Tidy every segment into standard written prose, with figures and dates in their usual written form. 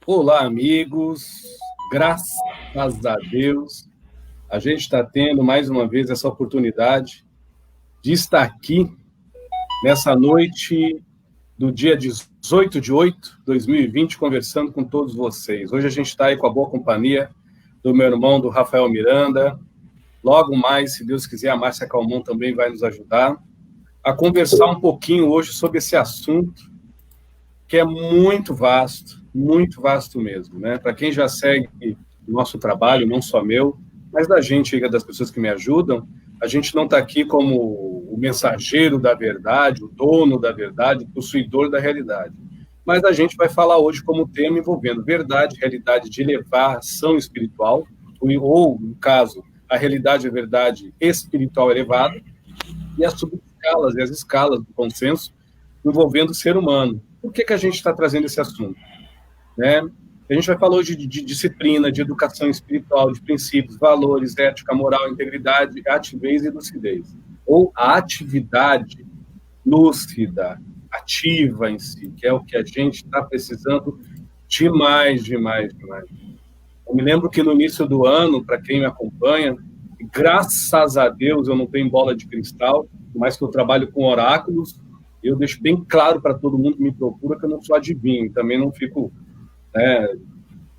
Olá, amigos. Graças a Deus, a gente está tendo mais uma vez essa oportunidade de estar aqui nessa noite do dia 18 de 8 de 2020, conversando com todos vocês. Hoje a gente está aí com a boa companhia do meu irmão, do Rafael Miranda. Logo mais, se Deus quiser, a Márcia Calmon também vai nos ajudar a conversar um pouquinho hoje sobre esse assunto que é muito vasto mesmo, né? Para quem já segue o nosso trabalho, não só meu, mas da gente, das pessoas que me ajudam, a gente não está aqui como o mensageiro da verdade, o dono da verdade, o possuidor da realidade. Mas a gente vai falar hoje como tema envolvendo verdade, realidade de elevação espiritual, ou, no caso, a realidade é verdade espiritual elevada, e as subescalas e as escalas do consenso envolvendo o ser humano. Por que a gente está trazendo esse assunto? Né? A gente vai falar hoje de disciplina, de educação espiritual, de princípios, valores, ética, moral, integridade, ativez e lucidez. Ou a atividade lúcida, ativa em si, que é o que a gente está precisando demais. Eu me lembro que no início do ano, para quem me acompanha, graças a Deus eu não tenho bola de cristal, mas que eu trabalho com oráculos, eu deixo bem claro para todo mundo que me procura que eu não sou adivinho, também não fico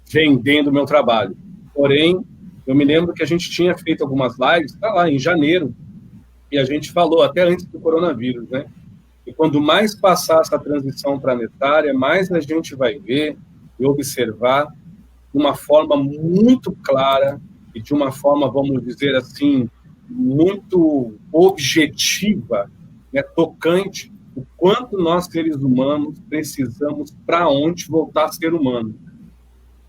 vendendo o meu trabalho. Porém, eu me lembro que a gente tinha feito algumas lives, lá em janeiro, e a gente falou até antes do coronavírus, né? E quando mais passar essa transição planetária, mais a gente vai ver e observar de uma forma muito clara e de uma forma, vamos dizer assim, muito objetiva, né, tocante, o quanto nós, seres humanos, precisamos para onde voltar a ser humano.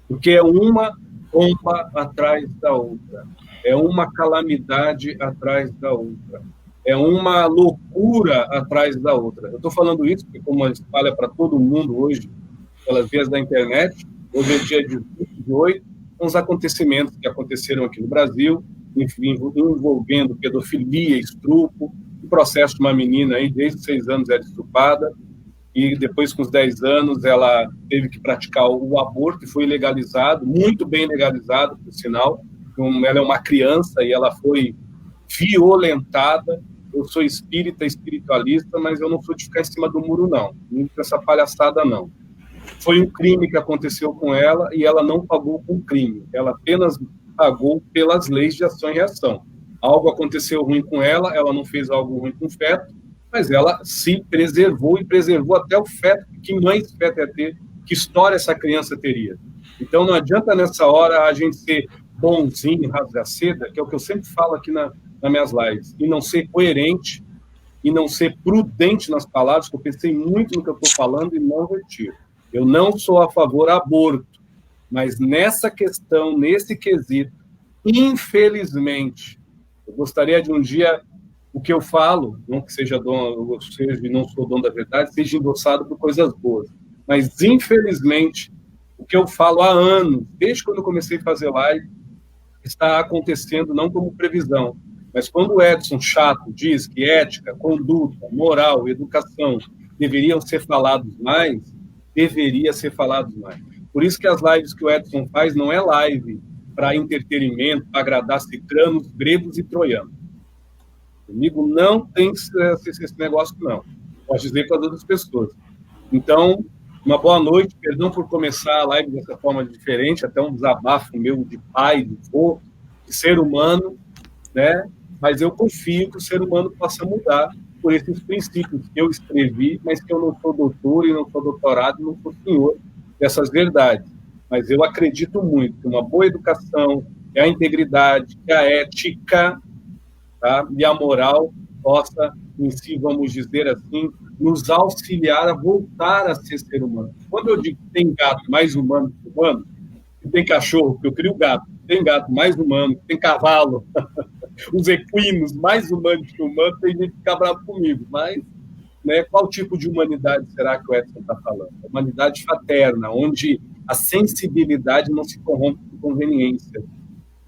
Porque é uma bomba atrás da outra, é uma calamidade atrás da outra, é uma loucura atrás da outra. Eu estou falando isso porque, como espalha para todo mundo hoje, pelas vias da internet, hoje é dia de 28, uns acontecimentos que aconteceram aqui no Brasil, enfim, envolvendo pedofilia, estupro, o processo de uma menina aí, desde 6 anos era estuprada, e depois, com os 10 anos, ela teve que praticar o aborto, e foi legalizado, muito bem legalizado, por sinal. Ela é uma criança e ela foi violentada. Eu sou espírita, espiritualista, mas eu não sou de ficar em cima do muro, não. Não com essa palhaçada, não. Foi um crime que aconteceu com ela e ela não pagou com crime. Ela apenas pagou pelas leis de ação e reação. Algo aconteceu ruim com ela não fez algo ruim com o feto, mas ela se preservou e preservou até o feto. Que mãe esse feto ia ter? Que história essa criança teria? Então não adianta nessa hora a gente ser bonzinho, rasga-seda, que é o que eu sempre falo aqui nas minhas lives, e não ser coerente, e não ser prudente nas palavras, que eu pensei muito no que eu estou falando e não retiro. Eu não sou a favor do aborto, mas nessa questão, nesse quesito, infelizmente, eu gostaria de um dia o que eu falo, não que seja dono, seja e não sou dono da verdade, seja endossado por coisas boas. Mas, infelizmente, o que eu falo há anos, desde quando eu comecei a fazer live, está acontecendo não como previsão, mas quando o Edson Chato diz que ética, conduta, moral, educação deveriam ser falados mais, deveria ser falados mais. Por isso que as lives que o Edson faz não é live para entretenimento, para agradar cicranos, gregos e troianos. Comigo não tem esse negócio, não. Posso dizer para outras pessoas. Então, uma boa noite, perdão por começar a live dessa forma diferente, até um desabafo meu de pai, de vô, de ser humano, né? Mas eu confio que o ser humano possa mudar por esses princípios que eu escrevi, mas que eu não sou doutor e não sou doutorado, e não sou senhor dessas verdades. Mas eu acredito muito que uma boa educação, que a integridade, que a ética, tá, e a moral possa, em si, vamos dizer assim, nos auxiliar a voltar a ser ser humano. Quando eu digo que tem gato mais humano que humano, que tem cachorro, que eu crio gato, tem gato mais humano, tem cavalo, os equinos mais humanos que humanos, tem gente que fica bravo comigo, mas, né, qual tipo de humanidade será que o Edson está falando? A humanidade fraterna, onde a sensibilidade não se corrompe por conveniência,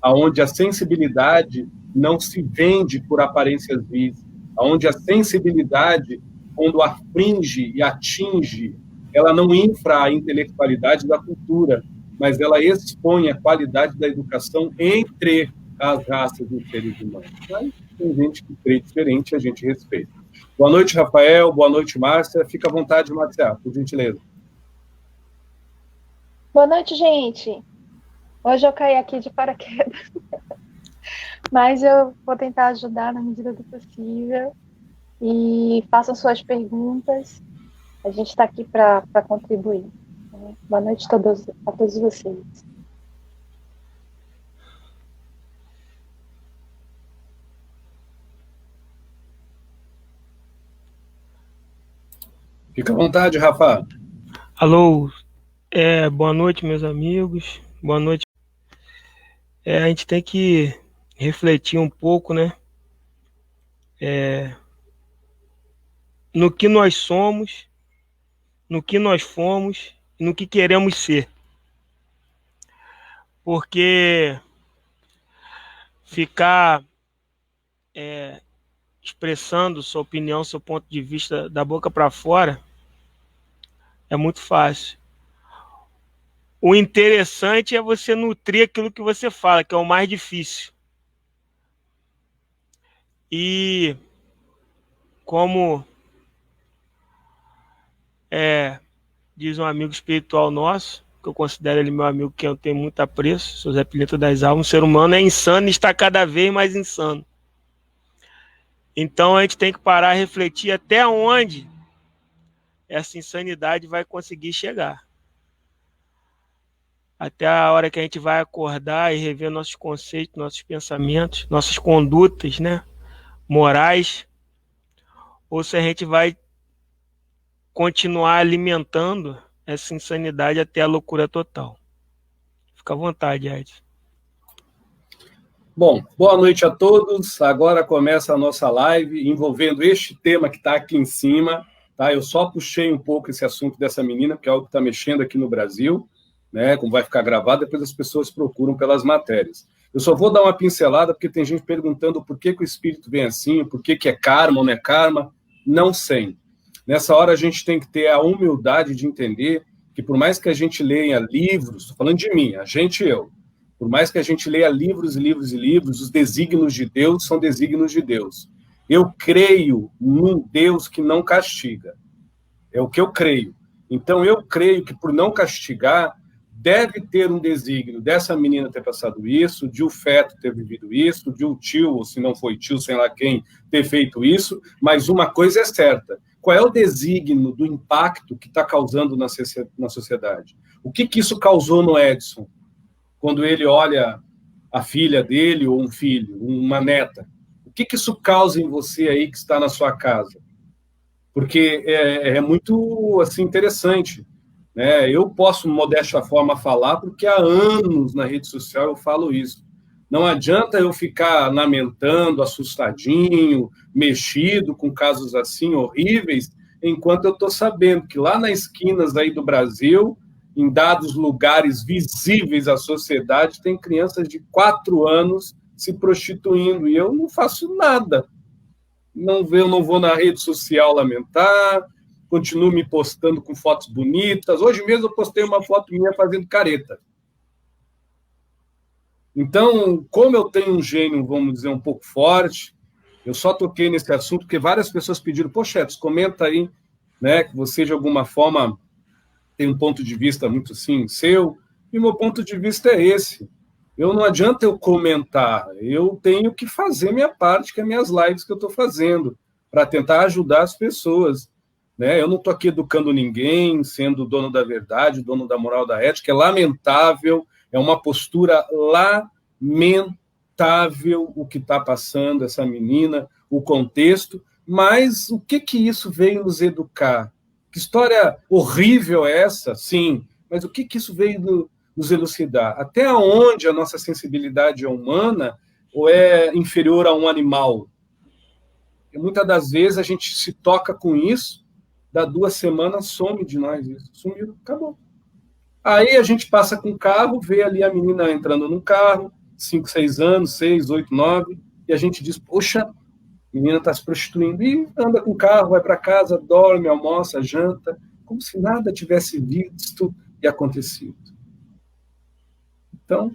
onde a sensibilidade não se vende por aparências vis, onde a sensibilidade, quando aflige e atinge ela não infra a intelectualidade da cultura, mas ela expõe a qualidade da educação entre as raças dos seres humanos. Mas tem gente que crê diferente, a gente respeita. Boa noite, Rafael. Boa noite, Márcia. Fica à vontade, Márcia, por gentileza. Boa noite, gente. Hoje eu caí aqui de paraquedas, mas eu vou tentar ajudar na medida do possível. E façam suas perguntas. A gente está aqui para contribuir. Boa noite a todos vocês. Fica à vontade, Rafa. Alô, boa noite, meus amigos. Boa noite. A gente tem que refletir um pouco, né? No que nós somos, no que nós fomos e no que queremos ser. Porque ficar expressando sua opinião, seu ponto de vista da boca para fora é muito fácil. O interessante é você nutrir aquilo que você fala, que é o mais difícil. E como diz um amigo espiritual nosso, que eu considero ele meu amigo, que eu tenho muito apreço, sou Zé Pilintra das Almas, o ser humano é insano e está cada vez mais insano. Então a gente tem que parar e refletir até onde essa insanidade vai conseguir chegar. Até a hora que a gente vai acordar e rever nossos conceitos, nossos pensamentos, nossas condutas, né, morais, ou se a gente vai continuar alimentando essa insanidade até a loucura total. Fica à vontade, Edson. Bom, boa noite a todos. Agora começa a nossa live envolvendo este tema que está aqui em cima. Tá? Eu só puxei um pouco esse assunto dessa menina, porque é algo que está mexendo aqui no Brasil, né? Como vai ficar gravado, depois as pessoas procuram pelas matérias. Eu só vou dar uma pincelada, porque tem gente perguntando por que o espírito vem assim, por que é karma ou não é karma. Não sei. Nessa hora a gente tem que ter a humildade de entender que por mais que a gente leia livros, estou falando de mim, a gente e eu, por mais que a gente leia livros e livros e livros, os desígnios de Deus são desígnios de Deus. Eu creio num Deus que não castiga. É o que eu creio. Então eu creio que por não castigar, deve ter um desígnio dessa menina ter passado isso, de o feto ter vivido isso, de o tio, ou se não foi tio, sei lá quem, ter feito isso, mas uma coisa é certa. Qual é o desígnio do impacto que está causando na sociedade? O que isso causou no Edson? Quando ele olha a filha dele ou um filho, uma neta. O que isso causa em você aí que está na sua casa? Porque é muito assim, interessante. Né? Eu posso, modéstia forma, falar, porque há anos na rede social eu falo isso. Não adianta eu ficar lamentando, assustadinho, mexido com casos assim horríveis, enquanto eu estou sabendo que lá nas esquinas aí do Brasil, em dados lugares visíveis à sociedade, tem crianças de 4 anos se prostituindo, e eu não faço nada. Eu não vou na rede social lamentar, continuo me postando com fotos bonitas. Hoje mesmo eu postei uma foto minha fazendo careta. Então, como eu tenho um gênio, vamos dizer, um pouco forte, eu só toquei nesse assunto porque várias pessoas pediram, poxa, Edson, comenta aí, né, que você, de alguma forma, tem um ponto de vista muito, assim, seu, e o meu ponto de vista é esse. Não adianta eu comentar, eu tenho que fazer minha parte, que é minhas lives que eu estou fazendo, para tentar ajudar as pessoas. Né? Eu não estou aqui educando ninguém, sendo o dono da verdade, o dono da moral, da ética. É lamentável, é uma postura lamentável o que está passando essa menina, o contexto, mas o que isso veio nos educar? Que história horrível é essa? Sim, mas o que isso veio nos elucidar? Até onde a nossa sensibilidade é humana ou é inferior a um animal? E muitas das vezes a gente se toca com isso, dá 2 semanas, some de nós isso. Sumiu, acabou. Aí a gente passa com o carro, vê ali a menina entrando num carro, 5, 6 anos, 6, 8, 9, e a gente diz, poxa, a menina está se prostituindo, e anda com o carro, vai para casa, dorme, almoça, janta, como se nada tivesse visto e acontecido. Então,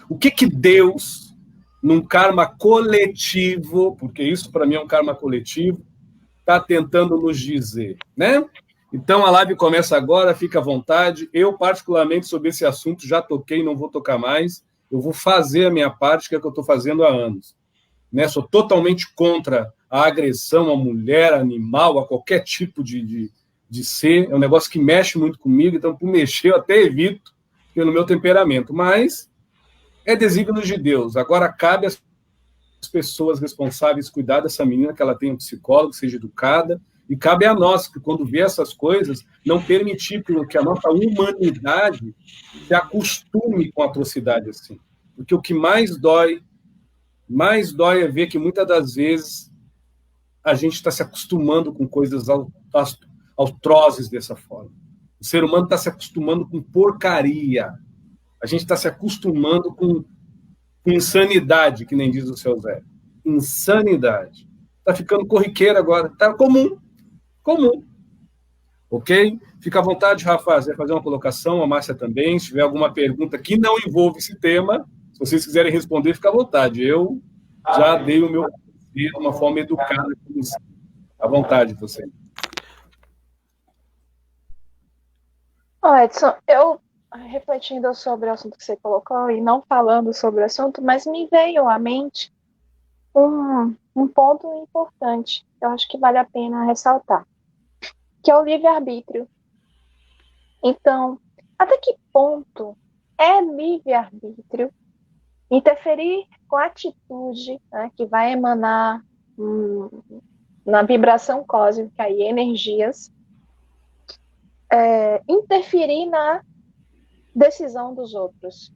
o que Deus, num karma coletivo, porque isso para mim é um karma coletivo, está tentando nos dizer, né? Então, a live começa agora, fica à vontade. Eu, particularmente, sobre esse assunto, já toquei, não vou tocar mais. Eu vou fazer a minha parte, que é o que eu estou fazendo há anos. Né? Sou totalmente contra a agressão à mulher, animal, a qualquer tipo de ser. É um negócio que mexe muito comigo, então, por mexer, eu até evito, pelo meu temperamento. Mas é desígnio de Deus. Agora, cabe às pessoas responsáveis cuidar dessa menina, que ela tenha um psicólogo, seja educada, e cabe a nós, que quando vê essas coisas, não permitir que a nossa humanidade se acostume com atrocidade assim. Porque o que mais dói é ver que muitas das vezes a gente está se acostumando com coisas atrozes dessa forma. O ser humano está se acostumando com porcaria. A gente está se acostumando com insanidade, que nem diz o seu Zé. Insanidade. Está ficando corriqueiro agora. Está comum. Ok? Fica à vontade, Rafa, se vai fazer uma colocação, a Márcia também. Se tiver alguma pergunta que não envolve esse tema, se vocês quiserem responder, fica à vontade. Eu já dei o meu de uma forma educada. À vontade, você. Edson, eu refletindo sobre o assunto que você colocou e não falando sobre o assunto, mas me veio à mente um ponto importante, que eu acho que vale a pena ressaltar, que é o livre-arbítrio. Então, até que ponto é livre-arbítrio interferir com a atitude, né, que vai emanar na vibração cósmica e energias, interferir na decisão dos outros.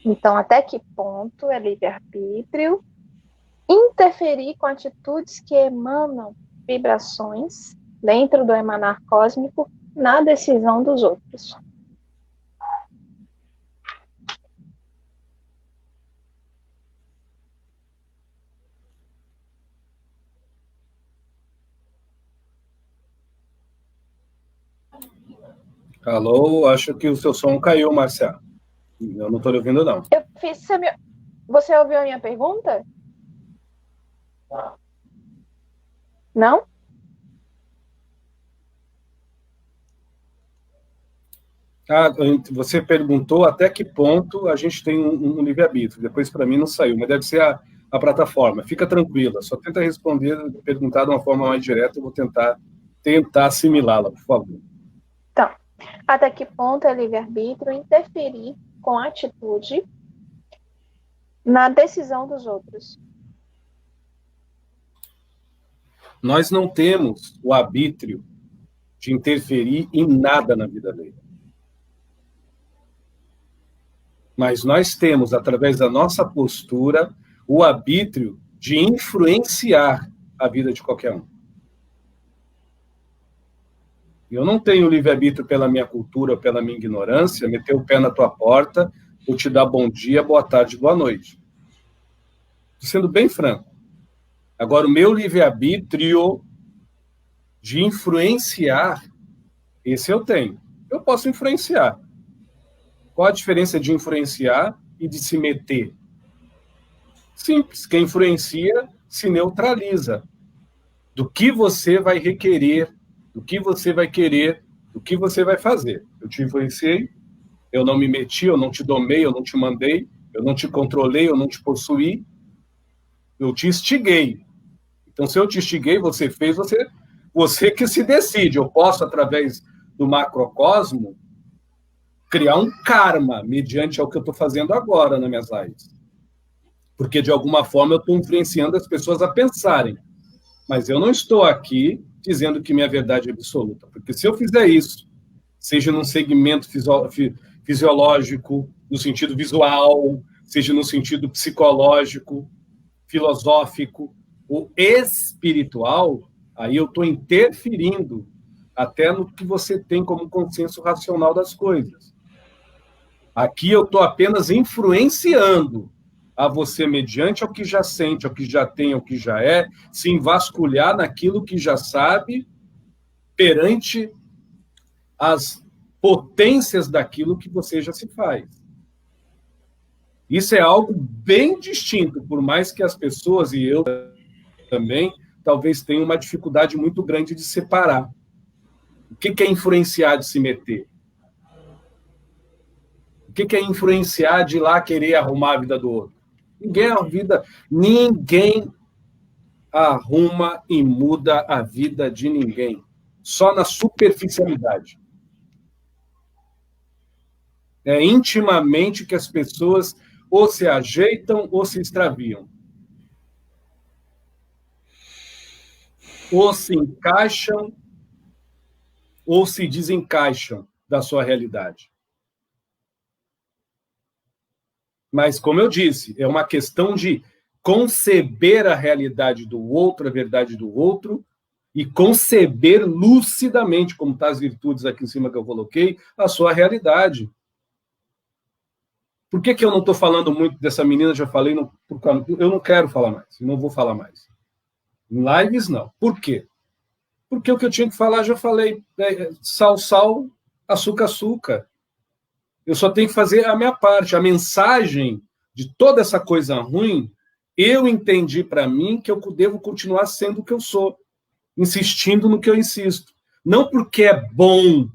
Então, até que ponto é livre-arbítrio interferir com atitudes que emanam vibrações dentro do emanar cósmico na decisão dos outros? Alô, acho que o seu som caiu, Marcia. Eu não estou lhe ouvindo, não. Você ouviu a minha pergunta? Não? Você perguntou até que ponto a gente tem um livre-arbítrio. Depois, para mim, não saiu, mas deve ser a plataforma. Fica tranquila, só tenta perguntar de uma forma mais direta, eu vou tentar assimilá-la, por favor. Então, até que ponto é livre-arbítrio interferir com a atitude na decisão dos outros? Nós não temos o arbítrio de interferir em nada na vida dele. Mas nós temos, através da nossa postura, o arbítrio de influenciar a vida de qualquer um. Eu não tenho livre-arbítrio pela minha cultura ou pela minha ignorância, meter o pé na tua porta, ou te dar bom dia, boa tarde, boa noite. Estou sendo bem franco. Agora, o meu livre-arbítrio de influenciar, esse eu tenho. Eu posso influenciar. Qual a diferença de influenciar e de se meter? Simples. Quem influencia se neutraliza. Do que você vai requerer, do que você vai querer, do que você vai fazer. Eu te influenciei, eu não me meti, eu não te domei, eu não te mandei, eu não te controlei, eu não te possuí, eu te instiguei. Então, se eu te instiguei, você fez, você que se decide. Eu posso, através do macrocosmo, criar um karma mediante ao que eu estou fazendo agora nas minhas lives. Porque, de alguma forma, eu estou influenciando as pessoas a pensarem. Mas eu não estou aqui dizendo que minha verdade é absoluta. Porque se eu fizer isso, seja num segmento fisiológico, no sentido visual, seja no sentido psicológico, filosófico ou espiritual, aí eu estou interferindo até no que você tem como consenso racional das coisas. Aqui eu estou apenas influenciando, a você, mediante ao que já sente, ao que já tem, ao que já é, se envasculhar naquilo que já sabe perante as potências daquilo que você já se faz. Isso é algo bem distinto, por mais que as pessoas, e eu também, talvez tenham uma dificuldade muito grande de separar. O que é influenciar de se meter? O que é influenciar de ir lá querer arrumar a vida do outro? Ninguém arruma e muda a vida de ninguém. Só na superficialidade. É intimamente que as pessoas ou se ajeitam ou se extraviam. Ou se encaixam ou se desencaixam da sua realidade. Mas, como eu disse, é uma questão de conceber a realidade do outro, a verdade do outro, e conceber lucidamente, como está as virtudes aqui em cima que eu coloquei, a sua realidade. Por que eu não estou falando muito dessa menina? Já falei, eu não quero falar mais, não vou falar mais. Em lives, não. Por quê? Porque o que eu tinha que falar, já falei. Sal, sal, açúcar, açúcar. Eu só tenho que fazer a minha parte. A mensagem de toda essa coisa ruim, eu entendi para mim que eu devo continuar sendo o que eu sou, insistindo no que eu insisto. Não porque é bom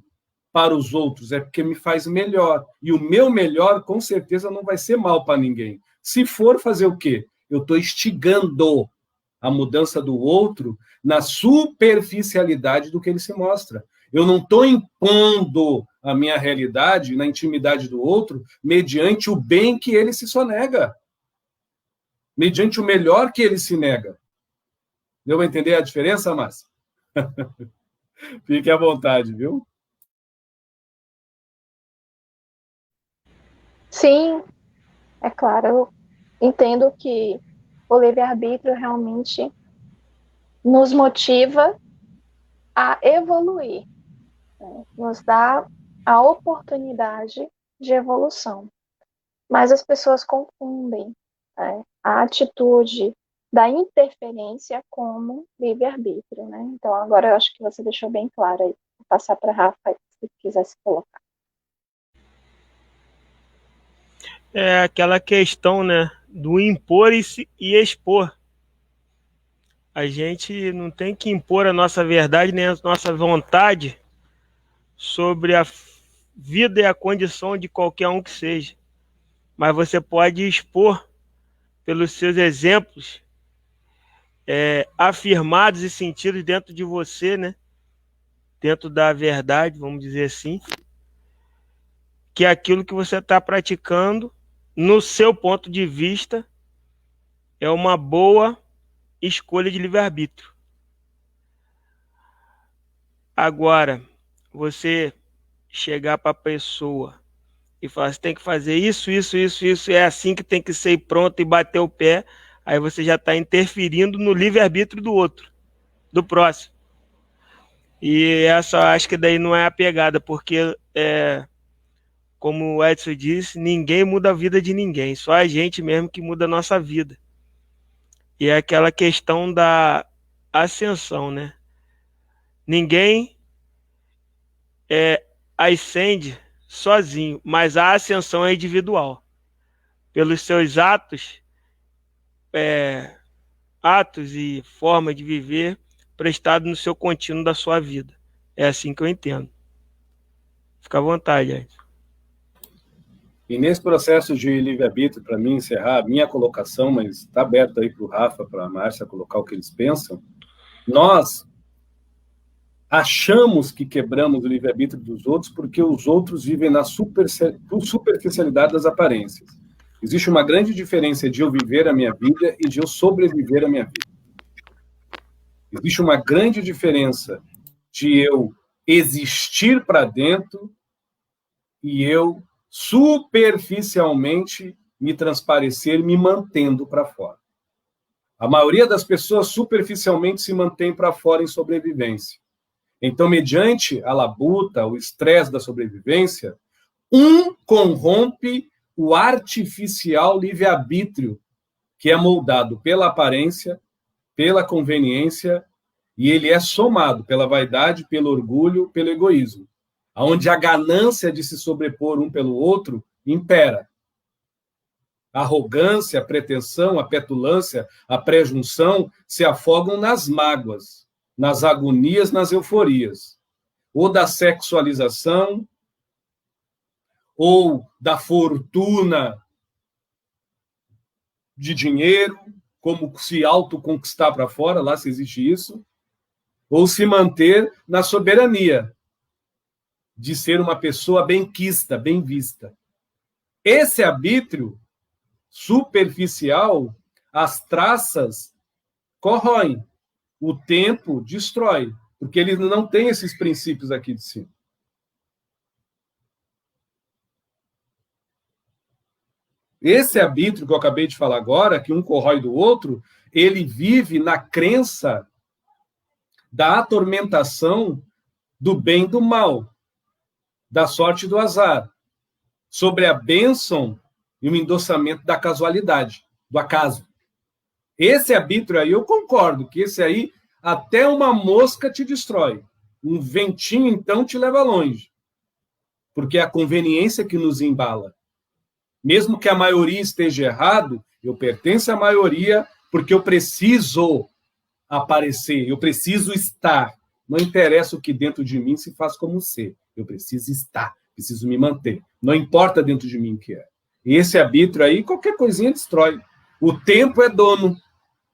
para os outros, é porque me faz melhor. E o meu melhor, com certeza, não vai ser mal para ninguém. Se for fazer o quê? Eu estou instigando a mudança do outro na superficialidade do que ele se mostra. Eu não estou impondo a minha realidade na intimidade do outro mediante o bem que ele se sonega, mediante o melhor que ele se nega. Deu para entender a diferença, Márcia? Fique à vontade, viu? Sim, é claro. Eu entendo que o livre-arbítrio realmente nos motiva a evoluir, né? Nos dá a oportunidade de evolução. Mas as pessoas confundem, né, a atitude da interferência como livre-arbítrio, né? Então, agora eu acho que você deixou bem claro aí. Vou passar para a Rafa, se quiser se colocar. É aquela questão, né, do impor e expor. A gente não tem que impor a nossa verdade nem a nossa vontade sobre a vida e a condição de qualquer um que seja. Mas você pode expor pelos seus exemplos afirmados e sentidos dentro de você, né? Dentro da verdade, vamos dizer assim, que aquilo que você está praticando, no seu ponto de vista, é uma boa escolha de livre-arbítrio. Agora, você chegar para a pessoa e falar, você tem que fazer isso, é assim que tem que ser, pronto, e bater o pé, aí você já está interferindo no livre-arbítrio do outro, do próximo. E essa, acho que daí não é a pegada, porque, como o Edson disse, ninguém muda a vida de ninguém, só a gente mesmo que muda a nossa vida. E é aquela questão da ascensão, né? Ninguém ascende sozinho, mas a ascensão é individual. Pelos seus atos e forma de viver prestado no seu contínuo da sua vida. É assim que eu entendo. Fica à vontade, Edson. E nesse processo de livre-arbítrio, para mim encerrar a minha colocação, mas está aberto aí para o Rafa, para a Márcia colocar o que eles pensam, nós achamos que quebramos o livre-arbítrio dos outros porque os outros vivem na superficialidade das aparências. Existe uma grande diferença de eu viver a minha vida e de eu sobreviver a minha vida. Existe uma grande diferença de eu existir para dentro e eu superficialmente me transparecer, me mantendo para fora. A maioria das pessoas superficialmente se mantém para fora em sobrevivência. Então, mediante a labuta, o estresse da sobrevivência, um corrompe o artificial livre-arbítrio, que é moldado pela aparência, pela conveniência, e ele é somado pela vaidade, pelo orgulho, pelo egoísmo, onde a ganância de se sobrepor um pelo outro impera. A arrogância, a pretensão, a petulância, a prejunção se afogam nas mágoas, nas agonias, nas euforias, ou da sexualização, ou da fortuna de dinheiro, como se autoconquistar para fora, lá se existe isso, ou se manter na soberania, de ser uma pessoa benquista, bem vista. Esse arbítrio superficial, as traças corroem, o tempo destrói, porque ele não tem esses princípios aqui de cima. Esse arbítrio que eu acabei de falar agora, que um corrói do outro, ele vive na crença da atormentação do bem e do mal, da sorte e do azar, sobre a bênção e o endossamento da casualidade, do acaso. Esse arbítrio aí, eu concordo, que esse aí, até uma mosca te destrói. Um ventinho, então, te leva longe. Porque é a conveniência que nos embala. Mesmo que a maioria esteja errado, eu pertenço à maioria porque eu preciso aparecer, eu preciso estar. Não interessa o que dentro de mim se faz como ser. Eu preciso estar, preciso me manter. Não importa dentro de mim o que é. Esse arbítrio aí, qualquer coisinha destrói. O tempo é dono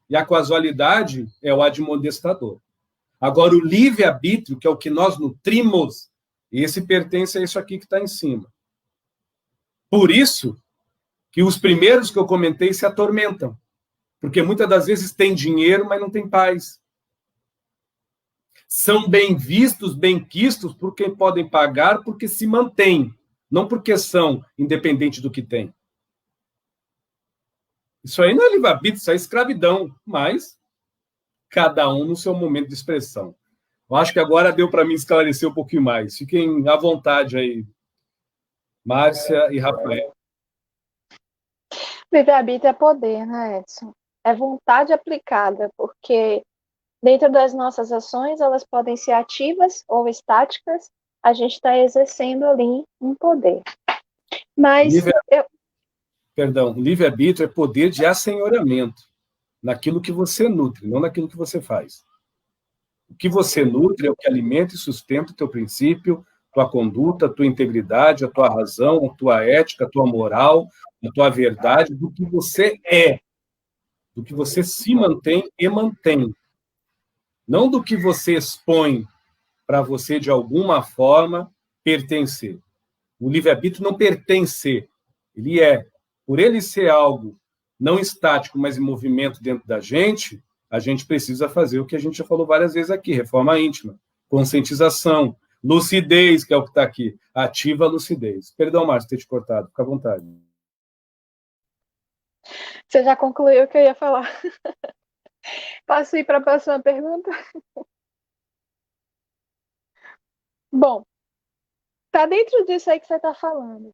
e a casualidade é o admoestador. Agora, o livre-arbítrio, que é o que nós nutrimos, esse pertence a isso aqui que está em cima. Por isso que os primeiros que eu comentei se atormentam. Porque muitas das vezes tem dinheiro, mas não tem paz. São bem vistos, bem quistos por quem podem pagar, porque se mantêm, não porque são, independente do que têm. Isso aí não é livre-arbítrio, isso é escravidão, mas cada um no seu momento de expressão. Eu acho que agora deu para mim esclarecer um pouquinho mais. Fiquem à vontade aí, Márcia e Rafael. Livre-arbítrio é poder, né, Edson? É vontade aplicada, porque dentro das nossas ações, elas podem ser ativas ou estáticas, a gente está exercendo ali um poder. Mas livre-arbítrio é poder de assenhoramento naquilo que você nutre, não naquilo que você faz. O que você nutre é o que alimenta e sustenta o teu princípio, tua conduta, a tua integridade, a tua razão, a tua ética, a tua moral, a tua verdade, do que você é, do que você se mantém e mantém. Não do que você expõe para você, de alguma forma, pertencer. O livre-arbítrio não pertence, ele é. Por ele ser algo não estático, mas em movimento dentro da gente, a gente precisa fazer o que a gente já falou várias vezes aqui, reforma íntima, conscientização, lucidez, que é o que está aqui, ativa a lucidez. Perdão, Márcio, ter te cortado, fica à vontade. Você já concluiu o que eu ia falar. Posso ir para a próxima pergunta? Bom, está dentro disso aí que você está falando.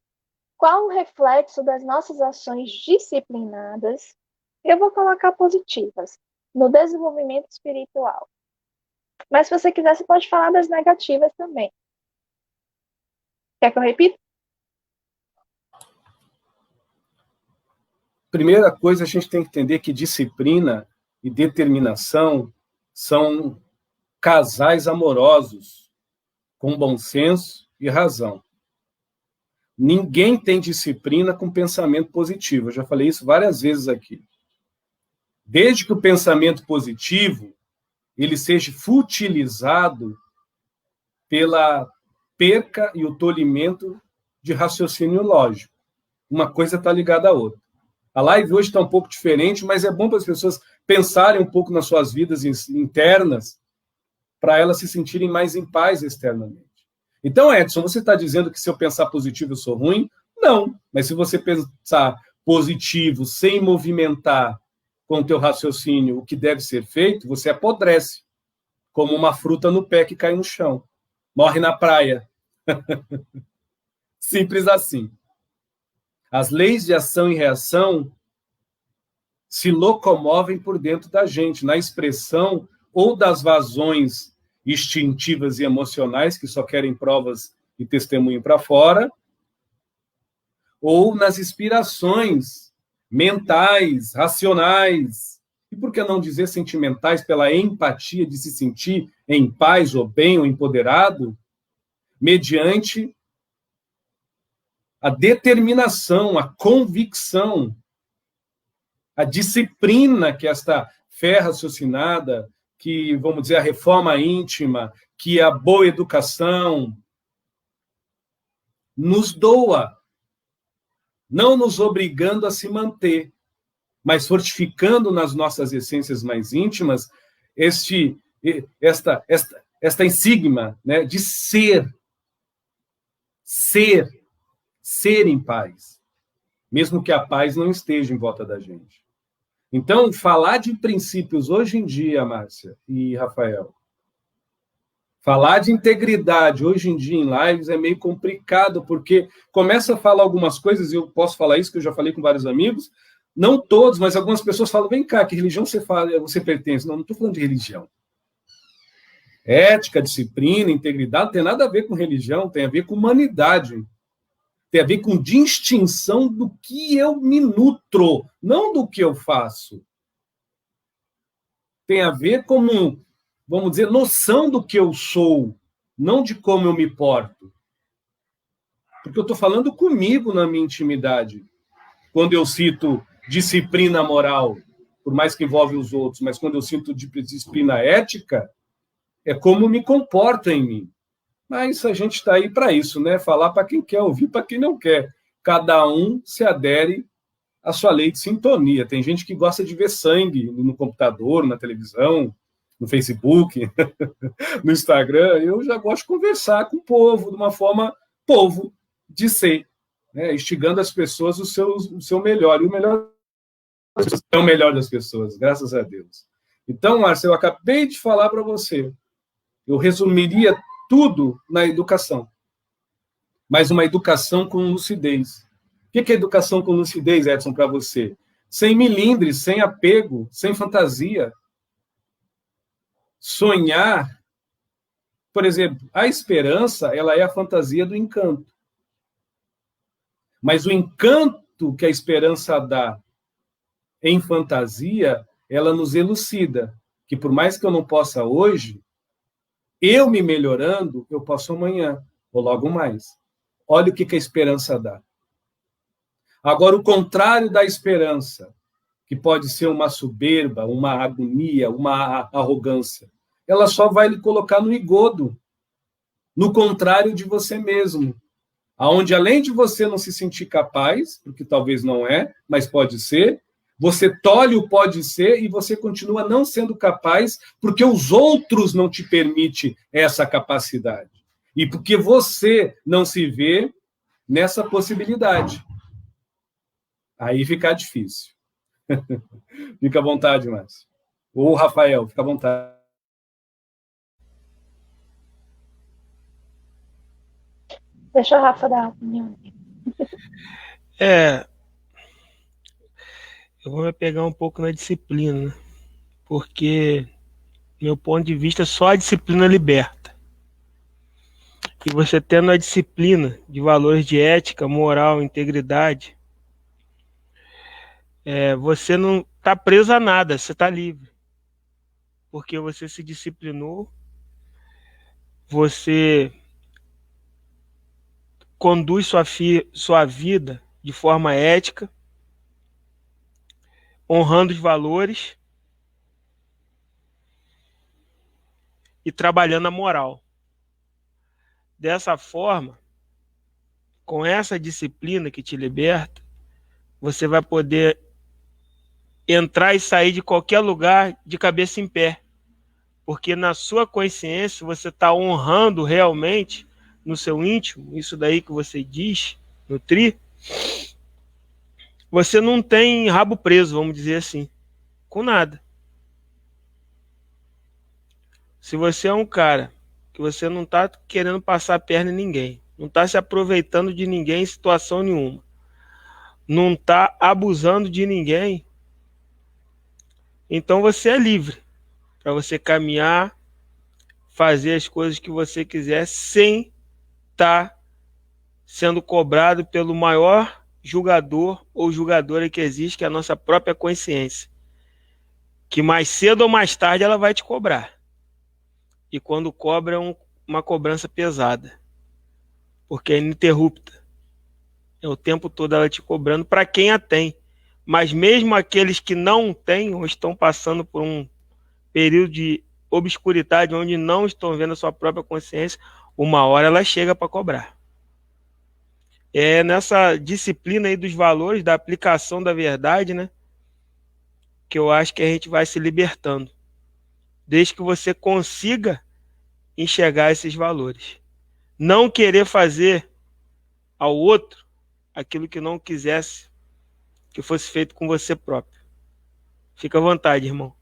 Qual o reflexo das nossas ações disciplinadas? Eu vou colocar positivas, no desenvolvimento espiritual. Mas se você quiser, você pode falar das negativas também. Quer que eu repita? Primeira coisa, a gente tem que entender que disciplina e determinação são casais amorosos, com bom senso e razão. Ninguém tem disciplina com pensamento positivo. Eu já falei isso várias vezes aqui. Desde que o pensamento positivo ele seja futilizado pela perca e o tolimento de raciocínio lógico. Uma coisa está ligada à outra. A live hoje está um pouco diferente, mas é bom para as pessoas pensarem um pouco nas suas vidas internas, para elas se sentirem mais em paz externamente. Então, Edson, você está dizendo que se eu pensar positivo eu sou ruim? Não, mas se você pensar positivo sem movimentar com o teu raciocínio o que deve ser feito, você apodrece, como uma fruta no pé que cai no chão. Morre na praia. Simples assim. As leis de ação e reação se locomovem por dentro da gente, na expressão ou das vazões instintivas e emocionais, que só querem provas e testemunho para fora, ou nas inspirações mentais, racionais, e por que não dizer sentimentais, pela empatia de se sentir em paz ou bem ou empoderado, mediante a determinação, a convicção, a disciplina que esta fé raciocinada, que, vamos dizer, a reforma íntima, que a boa educação nos doa, não nos obrigando a se manter, mas fortificando nas nossas essências mais íntimas esta insígnia, né, de ser em paz, mesmo que a paz não esteja em volta da gente. Então, falar de princípios hoje em dia, Márcia e Rafael, falar de integridade hoje em dia em lives é meio complicado, porque começa a falar algumas coisas, e eu posso falar isso, que eu já falei com vários amigos, não todos, mas algumas pessoas falam, vem cá, que religião você pertence? Não estou falando de religião. Ética, disciplina, integridade, não tem nada a ver com religião, tem a ver com humanidade. Tem a ver com distinção do que eu me nutro, não do que eu faço. Tem a ver com, vamos dizer, noção do que eu sou, não de como eu me porto. Porque eu estou falando comigo na minha intimidade. Quando eu cito disciplina moral, por mais que envolve os outros, mas quando eu cito disciplina ética, é como me comporto em mim. Mas a gente está aí para isso, né? Falar para quem quer, ouvir para quem não quer. Cada um se adere à sua lei de sintonia. Tem gente que gosta de ver sangue no computador, na televisão, no Facebook, no Instagram. Eu já gosto de conversar com o povo, de uma forma povo de ser, né? Instigando as pessoas o seu melhor. E o melhor é o melhor das pessoas, graças a Deus. Então, Márcia, eu acabei de falar para você. Eu resumiria tudo na educação, mas uma educação com lucidez. O que é educação com lucidez, Edson, para você? Sem milindres, sem apego, sem fantasia. Sonhar, por exemplo, a esperança, ela é a fantasia do encanto. Mas o encanto que a esperança dá em fantasia, ela nos elucida, que por mais que eu não possa hoje, eu me melhorando, eu posso amanhã, ou logo mais. Olha o que a esperança dá. Agora, o contrário da esperança, que pode ser uma soberba, uma agonia, uma arrogância, ela só vai lhe colocar no engodo, no contrário de você mesmo, aonde além de você não se sentir capaz, porque talvez não é, mas pode ser, você tolhe o pode ser e você continua não sendo capaz porque os outros não te permitem essa capacidade. E porque você não se vê nessa possibilidade. Aí fica difícil. Fica à vontade, Márcio. Ou Rafael, fica à vontade. Deixa o Rafa dar a opinião. Eu vou me pegar um pouco na disciplina, né? Porque, meu ponto de vista, só a disciplina liberta. E você tendo a disciplina de valores de ética, moral, integridade, você não está preso a nada, você está livre. Porque você se disciplinou, você conduz sua vida de forma ética, honrando os valores e trabalhando a moral. Dessa forma, com essa disciplina que te liberta, você vai poder entrar e sair de qualquer lugar de cabeça em pé. Porque na sua consciência você está honrando realmente no seu íntimo, isso daí que você diz, nutrir, você não tem rabo preso, vamos dizer assim, com nada. Se você é um cara que você não está querendo passar a perna em ninguém, não está se aproveitando de ninguém em situação nenhuma, não está abusando de ninguém, então você é livre para você caminhar, fazer as coisas que você quiser sem estar sendo cobrado pelo maior julgador ou julgadora que existe, que é a nossa própria consciência, que mais cedo ou mais tarde ela vai te cobrar. E quando cobra é uma cobrança pesada, porque é ininterrupta. É o tempo todo ela te cobrando para quem a tem. Mas mesmo aqueles que não têm ou estão passando por um período de obscuridade, onde não estão vendo a sua própria consciência, uma hora ela chega para cobrar. É nessa disciplina aí dos valores, da aplicação da verdade, né, que eu acho que a gente vai se libertando. Desde que você consiga enxergar esses valores. Não querer fazer ao outro aquilo que não quisesse que fosse feito com você próprio. Fica à vontade, irmão.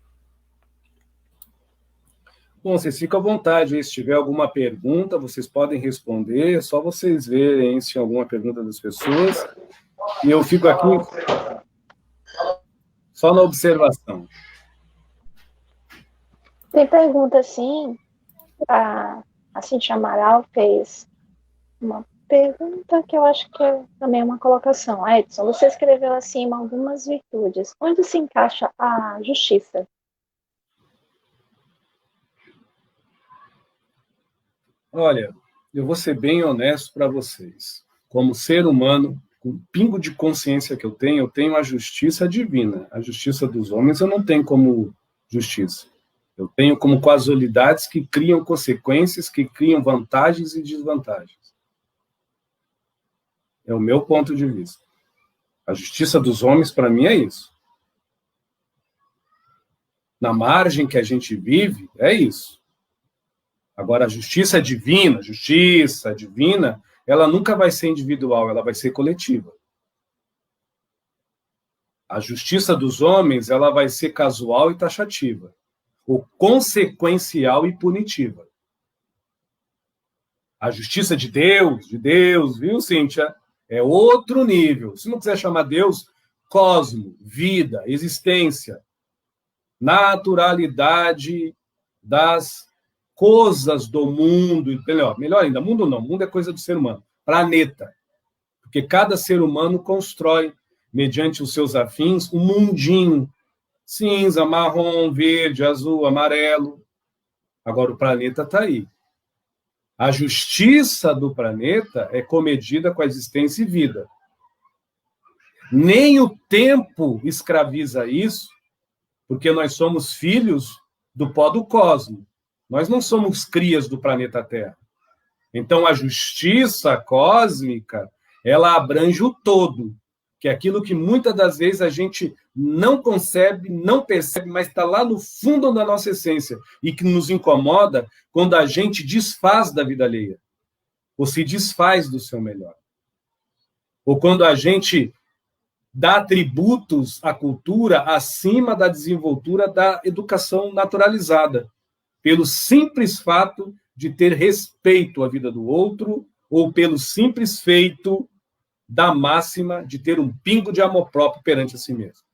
Bom, vocês ficam à vontade. Se tiver alguma pergunta, vocês podem responder. É só vocês verem se tem alguma pergunta das pessoas. E eu fico aqui só na observação. Tem pergunta, sim. A Cintia Amaral fez uma pergunta que eu acho que é também uma colocação. Edson, você escreveu acima algumas virtudes. Onde se encaixa a justiça? Olha, eu vou ser bem honesto para vocês. Como ser humano, com o pingo de consciência que eu tenho a justiça divina. A justiça dos homens eu não tenho como justiça. Eu tenho como causalidades que criam consequências, que criam vantagens e desvantagens. É o meu ponto de vista. A justiça dos homens, para mim, é isso. Na margem que a gente vive, é isso. Agora, a justiça divina, ela nunca vai ser individual, ela vai ser coletiva. A justiça dos homens, ela vai ser casual e taxativa, ou consequencial e punitiva. A justiça de Deus, viu, Cíntia? É outro nível. Se não quiser chamar Deus, cosmo, vida, existência, naturalidade das coisas do mundo, melhor ainda, mundo não, mundo é coisa do ser humano, planeta, porque cada ser humano constrói, mediante os seus afins, um mundinho, cinza, marrom, verde, azul, amarelo. Agora o planeta está aí. A justiça do planeta é comedida com a existência e vida. Nem o tempo escraviza isso, porque nós somos filhos do pó do cosmos. Nós não somos crias do planeta Terra. Então, a justiça cósmica, ela abrange o todo, que é aquilo que muitas das vezes a gente não concebe, não percebe, mas está lá no fundo da nossa essência e que nos incomoda quando a gente desfaz da vida alheia, ou se desfaz do seu melhor. Ou quando a gente dá atributos à cultura acima da desenvoltura da educação naturalizada, pelo simples fato de ter respeito à vida do outro, ou pelo simples feito da máxima de ter um pingo de amor próprio perante a si mesmo.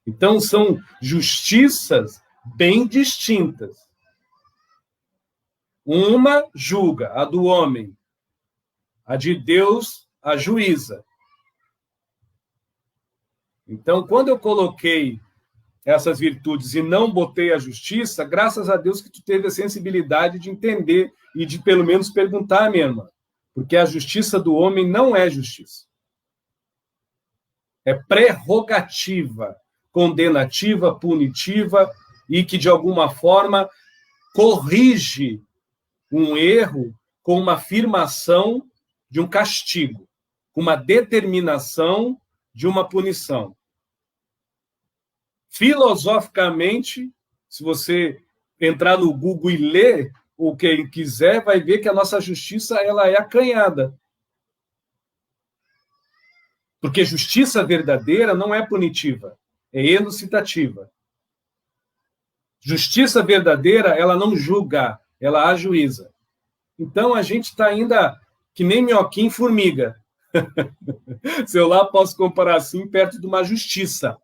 Então, são justiças bem distintas. Uma julga, a do homem. A de Deus, a juíza. Então, quando eu coloquei essas virtudes e não botei a justiça, graças a Deus que tu teve a sensibilidade de entender e de, pelo menos, perguntar a minha irmã. Porque a justiça do homem não é justiça. É prerrogativa, condenativa, punitiva e que, de alguma forma, corrige um erro com uma afirmação de um castigo, com uma determinação de uma punição. Filosoficamente, se você entrar no Google e ler, ou quem quiser, vai ver que a nossa justiça ela é acanhada. Porque justiça verdadeira não é punitiva, é elucidativa. Justiça verdadeira, ela não julga, ela ajuiza. Então, a gente está ainda que nem minhoquinho formiga. Se eu lá posso comparar assim, perto de uma justiça.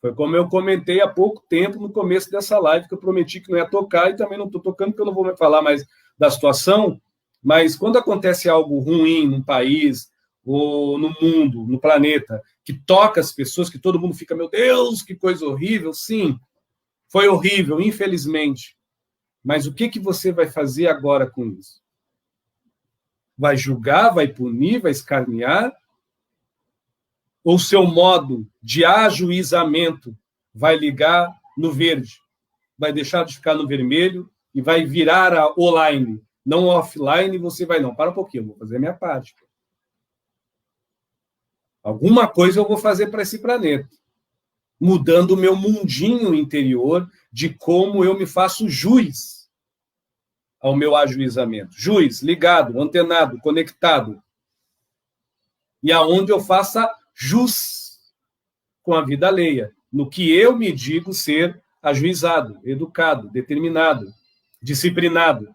Foi como eu comentei há pouco tempo, no começo dessa live, que eu prometi que não ia tocar, e também não estou tocando, porque eu não vou falar mais da situação, mas quando acontece algo ruim num país, ou no mundo, no planeta, que toca as pessoas, que todo mundo fica, meu Deus, que coisa horrível, sim, foi horrível, infelizmente. Mas o que você vai fazer agora com isso? Vai julgar, vai punir, vai escarnear? Ou seu modo de ajuizamento vai ligar no verde, vai deixar de ficar no vermelho e vai virar a online, não offline, você vai, não, para um pouquinho, eu vou fazer a minha parte. Alguma coisa eu vou fazer para esse planeta, mudando o meu mundinho interior de como eu me faço juiz ao meu ajuizamento. Juiz, ligado, antenado, conectado. E aonde eu faça jus com a vida alheia, no que eu me digo ser ajuizado, educado, determinado, disciplinado.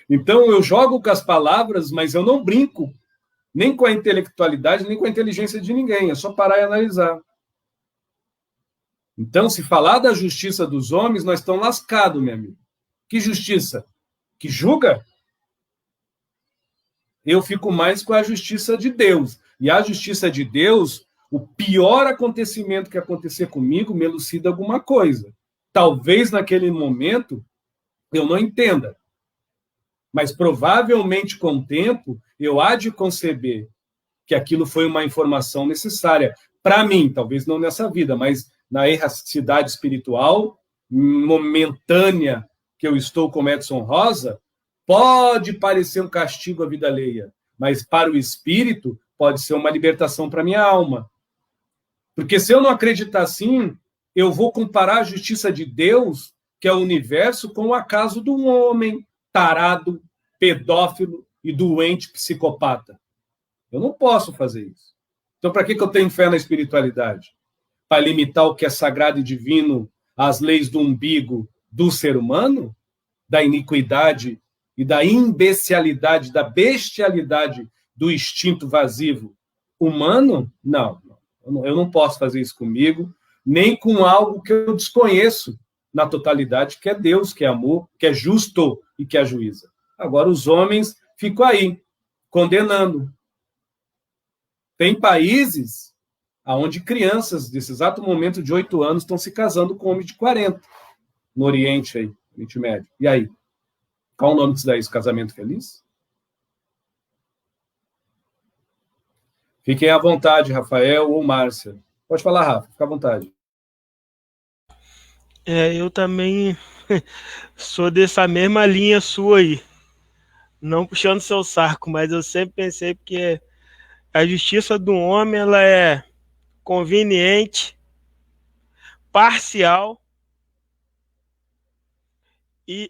Então, eu jogo com as palavras, mas eu não brinco nem com a intelectualidade, nem com a inteligência de ninguém. É só parar e analisar. Então, se falar da justiça dos homens, nós estamos lascados, meu amigo. Que justiça? Que julga? Eu fico mais com a justiça de Deus. E a justiça de Deus, o pior acontecimento que acontecer comigo me elucida alguma coisa. Talvez naquele momento eu não entenda. Mas provavelmente com o tempo eu há de conceber que aquilo foi uma informação necessária para mim, talvez não nessa vida, mas na erraticidade espiritual momentânea que eu estou como Edson Rosa, pode parecer um castigo à vida alheia, mas para o espírito pode ser uma libertação para a minha alma. Porque se eu não acreditar assim, eu vou comparar a justiça de Deus, que é o universo, com o acaso de um homem tarado, pedófilo e doente psicopata. Eu não posso fazer isso. Então, para que eu tenho fé na espiritualidade? Para limitar o que é sagrado e divino às leis do umbigo do ser humano? Da iniquidade e da imbecilidade, da bestialidade do instinto vazio humano? Não. Eu não posso fazer isso comigo, nem com algo que eu desconheço na totalidade, que é Deus, que é amor, que é justo e que ajuiza. Agora, os homens ficam aí, condenando. Tem países onde crianças, desse exato momento de 8 anos, estão se casando com homens de 40, no Oriente, aí, Oriente Médio. E aí? Qual o nome disso daí? Casamento feliz? Fiquem à vontade, Rafael ou Márcia. Pode falar, Rafa, fica à vontade. Eu também sou dessa mesma linha sua aí. Não puxando seu saco, mas eu sempre pensei que a justiça do homem ela é conveniente, parcial e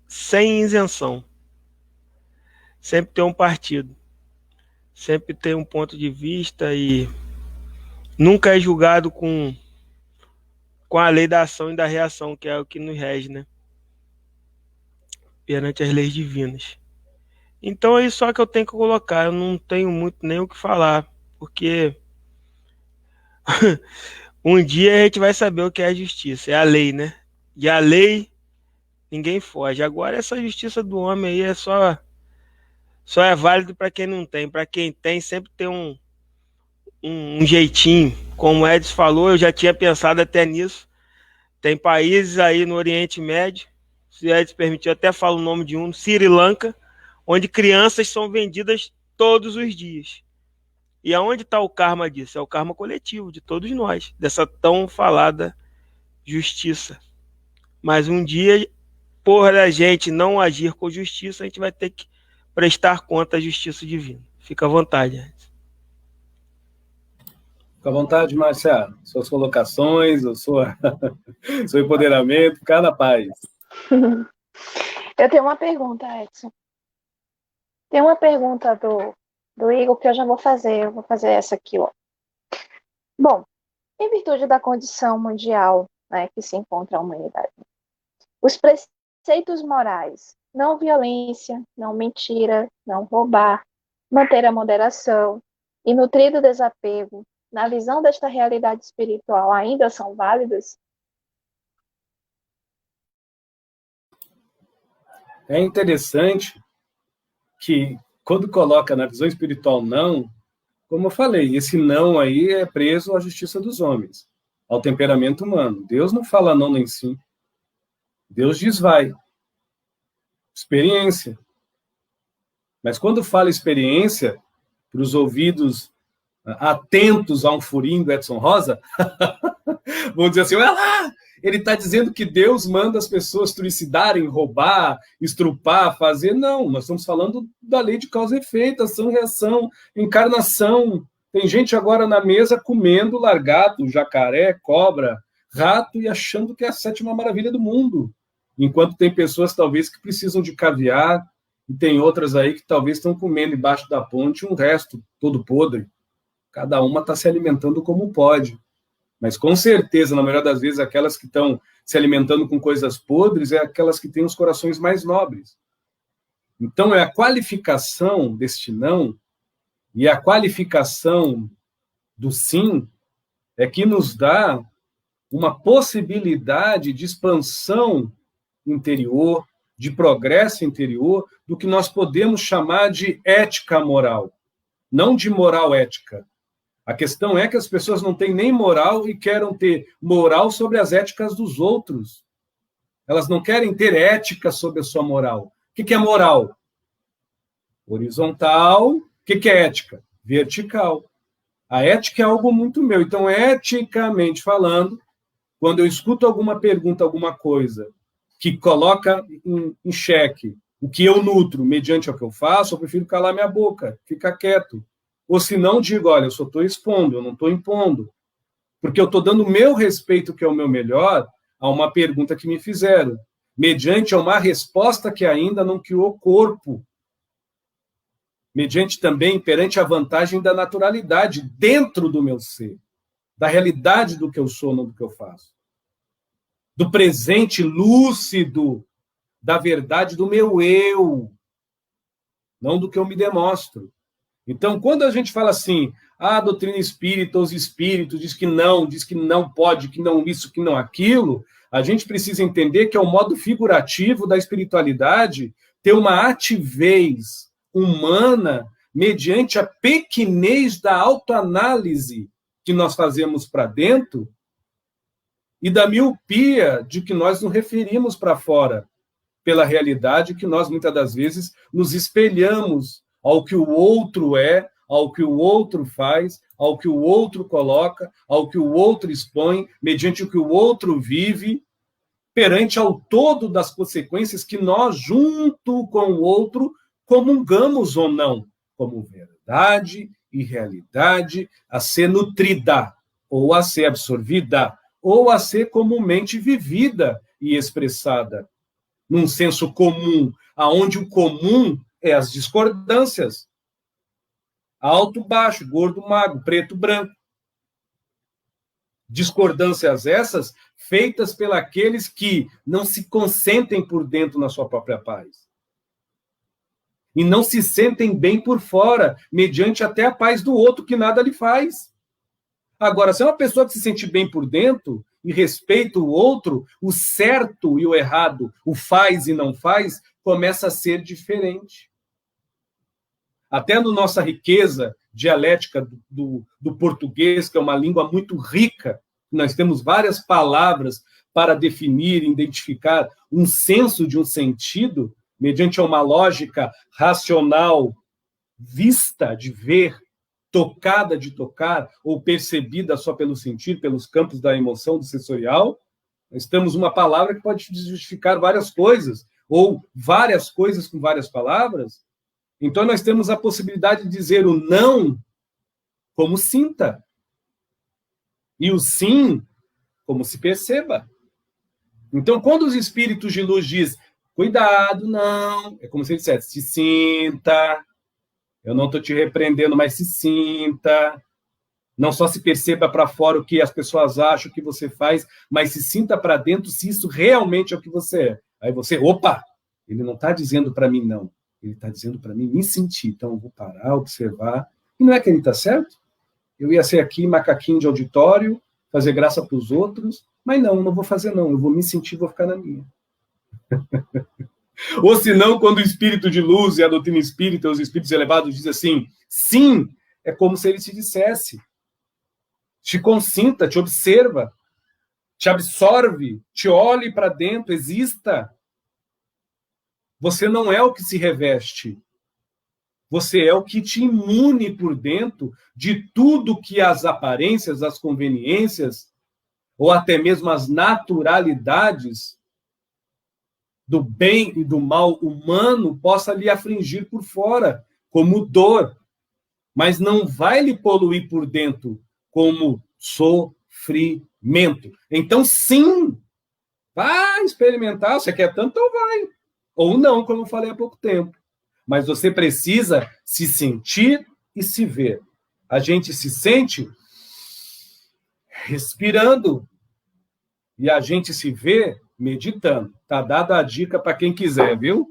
sem isenção. Sempre tem um partido, sempre tem um ponto de vista e nunca é julgado com a lei da ação e da reação, que é o que nos rege, né? Perante as leis divinas. Então é isso só que eu tenho que colocar. Eu não tenho muito nem o que falar, porque um dia a gente vai saber o que é a justiça. É a lei, né? E a lei, ninguém foge. Agora essa justiça do homem aí só é válido para quem não tem. Para quem tem, sempre tem um jeitinho. Como o Edson falou, eu já tinha pensado até nisso. Tem países aí no Oriente Médio, se Edson permitir, até falo o nome de um, Sri Lanka, onde crianças são vendidas todos os dias. E aonde está o karma disso? É o karma coletivo de todos nós, dessa tão falada justiça. Mas um dia, por a gente não agir com justiça, a gente vai ter que prestar conta à justiça divina. Fica à vontade, Edson. Fica à vontade, Márcia. Suas colocações, seu empoderamento, fica na paz. Eu tenho uma pergunta, Edson. Tem uma pergunta do Igor que eu já vou fazer. Eu vou fazer essa aqui, ó. Bom, em virtude da condição mundial, né, que se encontra a humanidade, os preceitos morais: não violência, não mentira, não roubar, manter a moderação e nutrir o desapego, na visão desta realidade espiritual, ainda são válidas? É interessante que, quando coloca na visão espiritual não, como eu falei, esse não aí é preso à justiça dos homens, ao temperamento humano. Deus não fala não nem sim. Deus diz vai. Experiência. Mas quando fala experiência, para os ouvidos atentos a um furinho do Edson Rosa, vão dizer assim, olha lá, ele está dizendo que Deus manda as pessoas trucidarem, roubar, estrupar, fazer. Não, nós estamos falando da lei de causa e efeito, ação e reação, encarnação. Tem gente agora na mesa comendo largato, jacaré, cobra, rato e achando que é a sétima maravilha do mundo. Enquanto tem pessoas, talvez, que precisam de caviar, e tem outras aí que talvez estão comendo embaixo da ponte um resto todo podre. Cada uma está se alimentando como pode. Mas, com certeza, na maioria das vezes, aquelas que estão se alimentando com coisas podres é aquelas que têm os corações mais nobres. Então, é a qualificação deste não e a qualificação do sim é que nos dá uma possibilidade de expansão interior, de progresso interior, do que nós podemos chamar de ética moral, não de moral ética. A questão é que as pessoas não têm nem moral e querem ter moral sobre as éticas dos outros. Elas não querem ter ética sobre a sua moral. O que é moral? Horizontal. O que é ética? Vertical. A ética é algo muito meu. Então, eticamente falando, quando eu escuto alguma pergunta, alguma coisa que coloca em xeque o que eu nutro mediante o que eu faço, eu prefiro calar minha boca, ficar quieto. Ou se não, digo, olha, eu só estou expondo, eu não estou impondo. Porque eu estou dando o meu respeito, que é o meu melhor, a uma pergunta que me fizeram, mediante a uma resposta que ainda não criou corpo. Mediante também, perante a vantagem da naturalidade dentro do meu ser, da realidade do que eu sou, não do que eu faço. Do presente lúcido, da verdade do meu eu, não do que eu me demonstro. Então, quando a gente fala assim, a doutrina espírita, os espíritos, diz que não pode, que não isso, que não aquilo, a gente precisa entender que é um modo figurativo da espiritualidade ter uma ativez humana mediante a pequenez da autoanálise que nós fazemos para dentro e da miopia de que nós nos referimos para fora, pela realidade que nós, muitas das vezes, nos espelhamos ao que o outro é, ao que o outro faz, ao que o outro coloca, ao que o outro expõe, mediante o que o outro vive, perante ao todo das consequências que nós, junto com o outro, comungamos ou não, como verdade e realidade a ser nutrida, ou a ser absorvida, ou a ser comumente vivida e expressada, num senso comum, aonde o comum é as discordâncias. Alto, baixo, gordo, magro, preto, branco. Discordâncias essas feitas pelos que não se consentem por dentro na sua própria paz. E não se sentem bem por fora, mediante até a paz do outro, que nada lhe faz. Agora, se é uma pessoa que se sente bem por dentro e respeita o outro, o certo e o errado, o faz e não faz, começa a ser diferente. Até na nossa riqueza dialética do português, que é uma língua muito rica, nós temos várias palavras para definir, identificar um senso de um sentido, mediante uma lógica racional, vista de ver, tocada de tocar, ou percebida só pelo sentir, pelos campos da emoção, do sensorial. Nós temos uma palavra que pode justificar várias coisas, ou várias coisas com várias palavras. Então, nós temos a possibilidade de dizer o não como sinta, e o sim como se perceba. Então, quando os espíritos de luz dizem, cuidado, não, é como se ele dissesse, se sinta, eu não estou te repreendendo, mas se sinta, não só se perceba para fora o que as pessoas acham que você faz, mas se sinta para dentro se isso realmente é o que você é. Aí você, opa, ele não está dizendo para mim não, ele está dizendo para mim me sentir. Então eu vou parar, observar. E não é que ele está certo? Eu ia ser aqui macaquinho de auditório, fazer graça para os outros, mas não vou fazer não, eu vou me sentir, vou ficar na minha. Ou se não, quando o espírito de luz e a doutrina espírita, os espíritos elevados dizem assim, sim, é como se ele te dissesse, te consinta, te observa, te absorve, te olhe para dentro, exista. Você não é o que se reveste. Você é o que te imune por dentro de tudo que as aparências, as conveniências, ou até mesmo as naturalidades do bem e do mal humano possa lhe afligir por fora, como dor, mas não vai lhe poluir por dentro como sofrimento. Então, sim, vai experimentar, você quer tanto, então vai. Ou não, como eu falei há pouco tempo. Mas você precisa se sentir e se ver. A gente se sente respirando e a gente se vê meditando. Tá dada a dica para quem quiser, viu?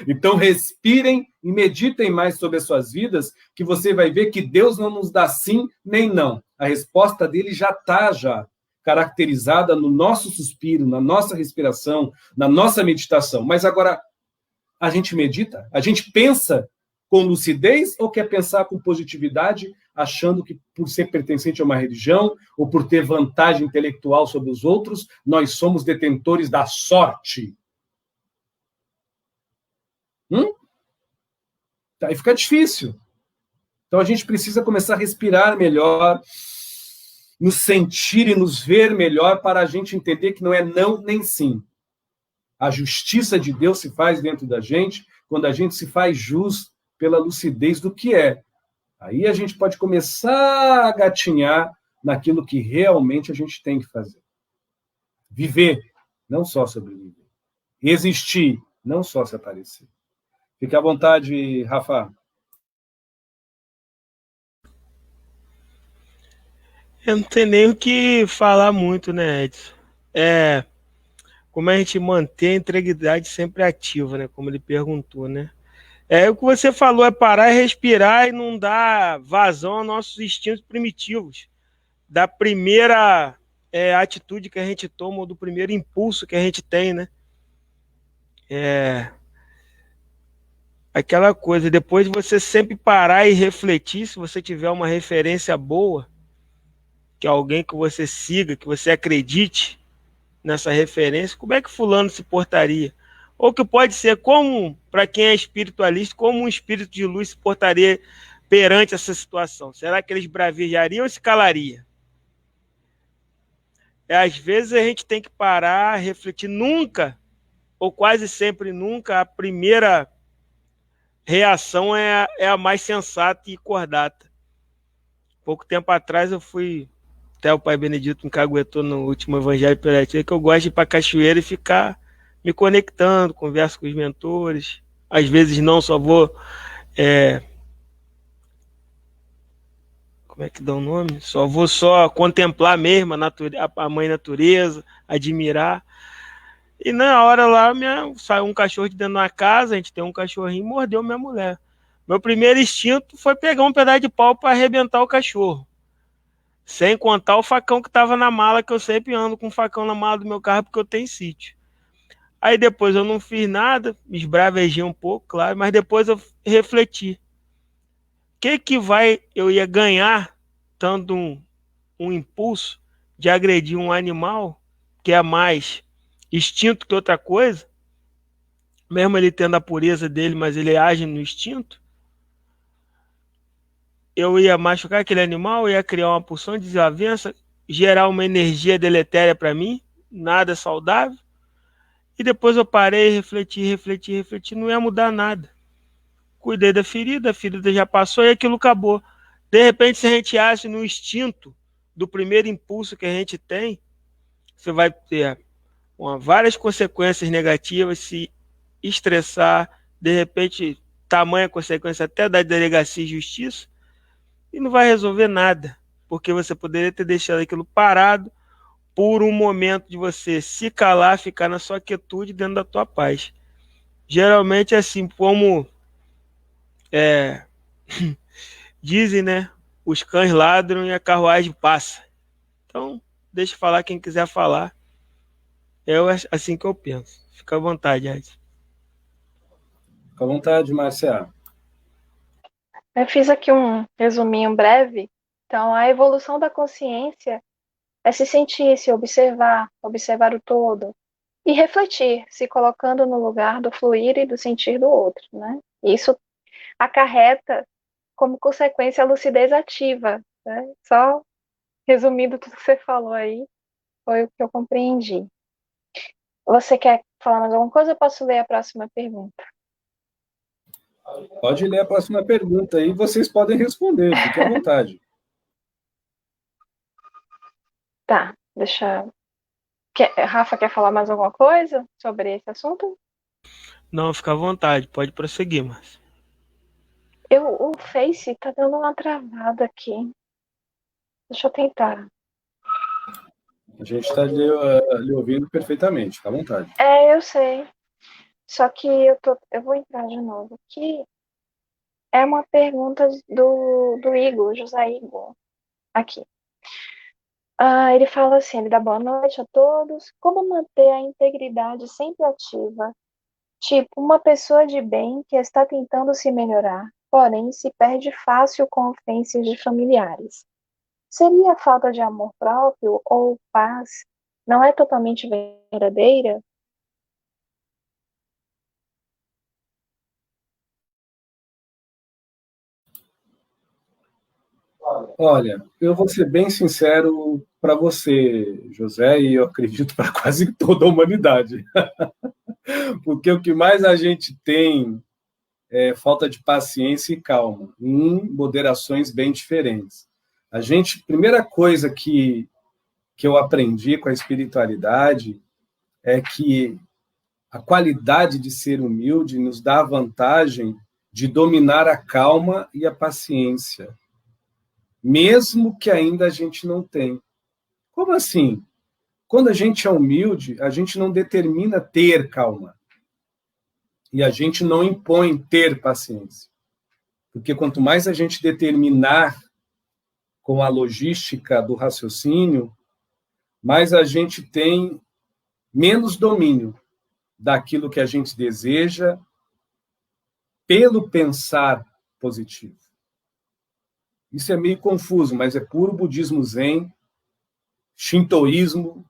Então respirem e meditem mais sobre as suas vidas, que você vai ver que Deus não nos dá sim nem não. A resposta dele já está caracterizada no nosso suspiro, na nossa respiração, na nossa meditação. Mas agora, a gente medita? A gente pensa com lucidez ou quer pensar com positividade, achando que por ser pertencente a uma religião ou por ter vantagem intelectual sobre os outros, nós somos detentores da sorte? Aí fica difícil. Então a gente precisa começar a respirar melhor, nos sentir e nos ver melhor para a gente entender que não é não nem sim. A justiça de Deus se faz dentro da gente quando a gente se faz jus pela lucidez do que é. Aí a gente pode começar a gatinhar naquilo que realmente a gente tem que fazer. Viver, não só sobreviver. Existir, não só se aparecer. Fique à vontade, Rafa. Eu não tenho nem o que falar muito, né, Edson? Como a gente mantém a integridade sempre ativa, né? Como ele perguntou, né? O que você falou é parar e respirar e não dar vazão aos nossos instintos primitivos. Da primeira atitude que a gente toma, ou do primeiro impulso que a gente tem, né? Aquela coisa, depois de você sempre parar e refletir, se você tiver uma referência boa, que é alguém que você siga, que você acredite nessa referência, como é que fulano se portaria? Ou que pode ser como, para quem é espiritualista, como um espírito de luz se portaria perante essa situação? Será que eles bravejariam ou se calaria? Às vezes a gente tem que parar, refletir. Nunca, ou quase sempre nunca, a primeira reação é a mais sensata e cordata. Pouco tempo atrás eu fui, até o Pai Benedito me caguetou no último Evangelho Perativo, que eu gosto de ir para cachoeira e ficar me conectando, converso com os mentores. Às vezes não, só vou... como é que dá o nome? Só vou contemplar mesmo a mãe natureza, admirar. E na hora lá, saiu um cachorro de dentro da casa, a gente tem um cachorrinho, mordeu minha mulher. Meu primeiro instinto foi pegar um pedaço de pau para arrebentar o cachorro. Sem contar o facão que estava na mala, que eu sempre ando com o facão na mala do meu carro, porque eu tenho sítio. Aí depois eu não fiz nada, me esbravejei um pouco, claro, mas depois eu refleti. O que eu ia ganhar dando um impulso de agredir um animal que é mais instinto que outra coisa, mesmo ele tendo a pureza dele, mas ele age no instinto? Eu ia machucar aquele animal, ia criar uma porção de desavença, gerar uma energia deletéria para mim, nada saudável. E depois eu parei, refleti, não ia mudar nada. Cuidei da ferida, a ferida já passou e aquilo acabou. De repente, se a gente age no instinto do primeiro impulso que a gente tem, você vai ter várias consequências negativas, se estressar, de repente, tamanha consequência até da delegacia e justiça, e não vai resolver nada, porque você poderia ter deixado aquilo parado por um momento de você se calar, ficar na sua quietude dentro da tua paz. Geralmente é assim, como dizem, né? Os cães ladram e a carruagem passa. Então, deixa eu falar quem quiser falar. É assim que eu penso. Fica à vontade, Ed. Fica à vontade, Márcia. Eu fiz aqui um resuminho breve. Então, a evolução da consciência é se sentir, se observar, observar o todo e refletir, se colocando no lugar do fluir e do sentir do outro, né? Isso acarreta como consequência a lucidez ativa, né? Só resumindo tudo que você falou aí, foi o que eu compreendi. Você quer falar mais alguma coisa? Eu posso ler a próxima pergunta. Pode ler a próxima pergunta aí, vocês podem responder, fique à vontade. Tá, deixa. Rafa, quer falar mais alguma coisa sobre esse assunto? Não, fica à vontade, pode prosseguir, mas. O Face tá dando uma travada aqui. Deixa eu tentar. A gente está lhe ouvindo perfeitamente, fica à vontade. Eu sei. Só que eu vou entrar de novo aqui. É uma pergunta do Igor, José Igor. Aqui. Ele fala assim, ele dá boa noite a todos. Como manter a integridade sempre ativa? Tipo, uma pessoa de bem que está tentando se melhorar, porém se perde fácil com ofensas de familiares. Seria falta de amor próprio ou paz? Não é totalmente verdadeira? Olha, eu vou ser bem sincero para você, José, e eu acredito para quase toda a humanidade. Porque o que mais a gente tem é falta de paciência e calma, em moderações bem diferentes. Primeira coisa que eu aprendi com a espiritualidade é que a qualidade de ser humilde nos dá a vantagem de dominar a calma e a paciência, mesmo que ainda a gente não tenha. Como assim? Quando a gente é humilde, a gente não determina ter calma. E a gente não impõe ter paciência. Porque quanto mais a gente determinar com a logística do raciocínio, mais a gente tem menos domínio daquilo que a gente deseja pelo pensar positivo. Isso é meio confuso, mas é puro budismo zen, shintoísmo,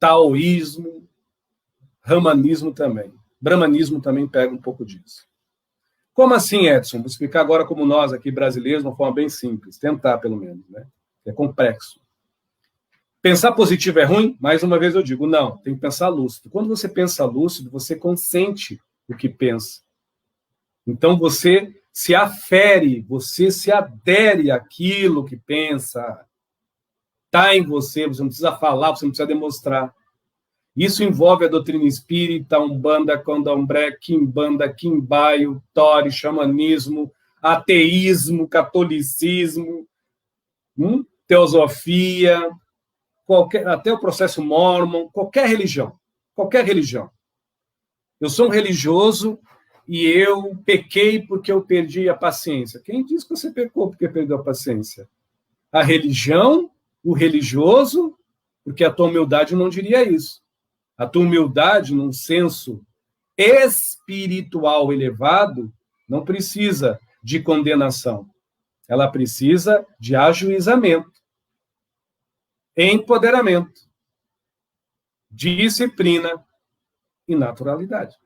taoísmo, ramanismo também. Brahmanismo também pega um pouco disso. Como assim, Edson? Vou explicar agora como nós aqui brasileiros, de uma forma bem simples, tentar pelo menos, né? É complexo. Pensar positivo é ruim? Mais uma vez eu digo, não, tem que pensar lúcido. Quando você pensa lúcido, você consente o que pensa. Então você se afere, você se adere àquilo que pensa. Está em você, você não precisa falar, você não precisa demonstrar. Isso envolve a doutrina espírita, umbanda, candomblé, quimbanda, quimbaio, tori, xamanismo, ateísmo, catolicismo, teosofia, até o processo mórmon, qualquer religião. Qualquer religião. Eu sou um religioso e eu pequei porque eu perdi a paciência. Quem diz que você pecou porque perdeu a paciência? A religião, o religioso, porque a tua humildade não diria isso. A tua humildade, num senso espiritual elevado, não precisa de condenação. Ela precisa de ajuizamento, empoderamento, disciplina e naturalidade.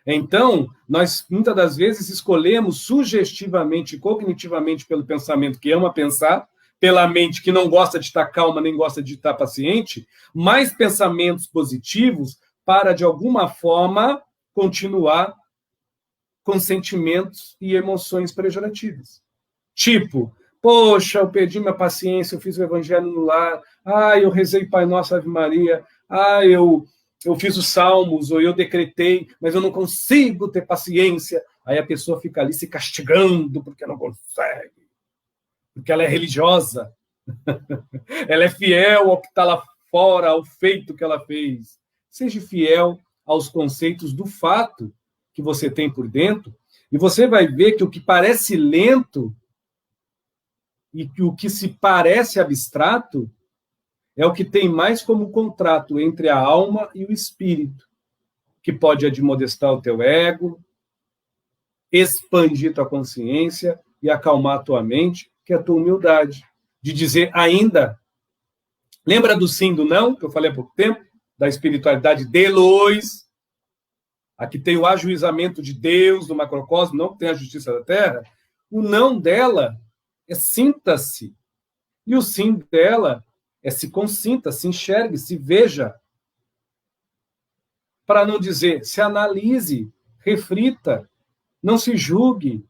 Então, nós, muitas das vezes, escolhemos sugestivamente, cognitivamente, pelo pensamento que ama pensar, pela mente que não gosta de estar calma, nem gosta de estar paciente, mais pensamentos positivos para, de alguma forma, continuar com sentimentos e emoções pejorativas. Tipo, poxa, eu perdi minha paciência, eu fiz o evangelho no lar, eu rezei Pai Nosso, Ave Maria, eu fiz os salmos, ou eu decretei, mas eu não consigo ter paciência. Aí a pessoa fica ali se castigando porque não consegue, porque ela é religiosa. Ela é fiel ao que está lá fora, ao feito que ela fez. Seja fiel aos conceitos do fato que você tem por dentro, e você vai ver que o que parece lento e que o que se parece abstrato é o que tem mais como contrato entre a alma e o espírito, que pode admoestar o teu ego, expandir tua consciência e acalmar tua mente, que é a tua humildade. De dizer ainda, lembra do sim, do não, que eu falei há pouco tempo, da espiritualidade de luz, aqui tem o ajuizamento de Deus, do macrocosmo, não que tem a justiça da terra, o não dela é sinta-se, e o sim dela é se consinta, se enxergue, se veja, para não dizer, se analise, reflita, não se julgue,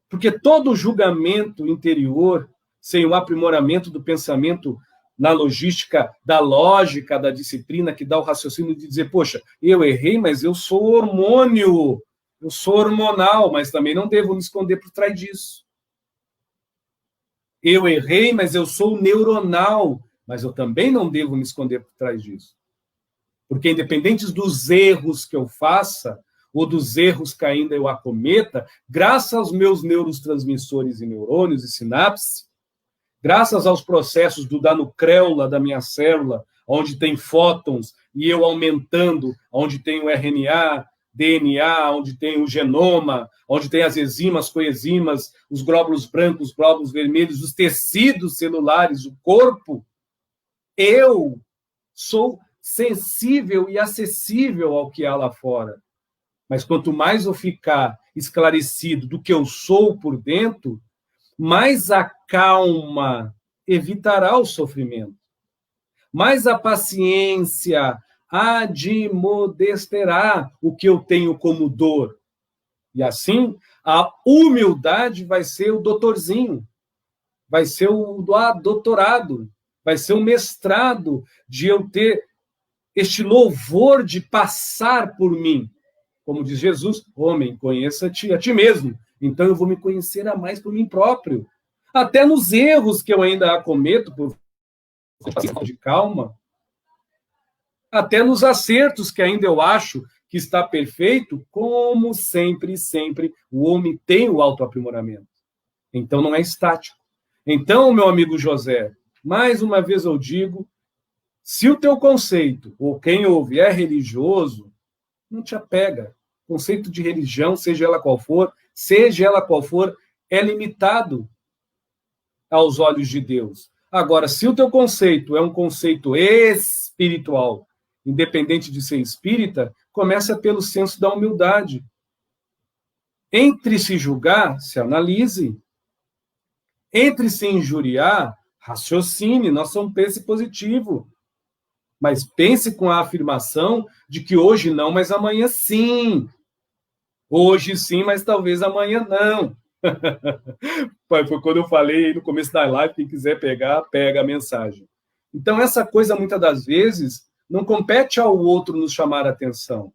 porque todo julgamento interior, sem o aprimoramento do pensamento na logística, da lógica, da disciplina, que dá o raciocínio de dizer, poxa, eu errei, mas eu sou hormônio, eu sou hormonal, mas também não devo me esconder por trás disso. Eu errei, mas eu sou neuronal, mas eu também não devo me esconder por trás disso. Porque independente dos erros que eu faça, ou dos erros que ainda eu acometa, graças aos meus neurotransmissores e neurônios e sinapses, graças aos processos do danucréula da minha célula, onde tem fótons, e eu aumentando, onde tem o RNA, DNA, onde tem o genoma, onde tem as enzimas, coenzimas, os glóbulos brancos, os glóbulos vermelhos, os tecidos celulares, o corpo, eu sou sensível e acessível ao que há lá fora. Mas quanto mais eu ficar esclarecido do que eu sou por dentro, mais a calma evitará o sofrimento. Mais a paciência admodesterá o que eu tenho como dor. E assim, a humildade vai ser o doutorzinho, vai ser o doutorado, vai ser o mestrado de eu ter este louvor de passar por mim. Como diz Jesus, homem, conheça-te a ti mesmo. Então eu vou me conhecer a mais por mim próprio. Até nos erros que eu ainda cometo, por falta de calma, até nos acertos que ainda eu acho que está perfeito, como sempre, sempre, o homem tem o autoaprimoramento. Então não é estático. Então, meu amigo José, mais uma vez eu digo, se o teu conceito, ou quem ouve, é religioso, não te apega. O conceito de religião, seja ela qual for, é limitado aos olhos de Deus. Agora, se o teu conceito é um conceito espiritual, independente de ser espírita, começa pelo senso da humildade. Entre se julgar, se analise. Entre se injuriar, raciocine, não só pense positivo. Mas pense com a afirmação de que hoje não, mas amanhã sim. Hoje sim, mas talvez amanhã não. Foi quando eu falei no começo da live, quem quiser pegar, pega a mensagem. Então, essa coisa, muitas das vezes, não compete ao outro nos chamar a atenção.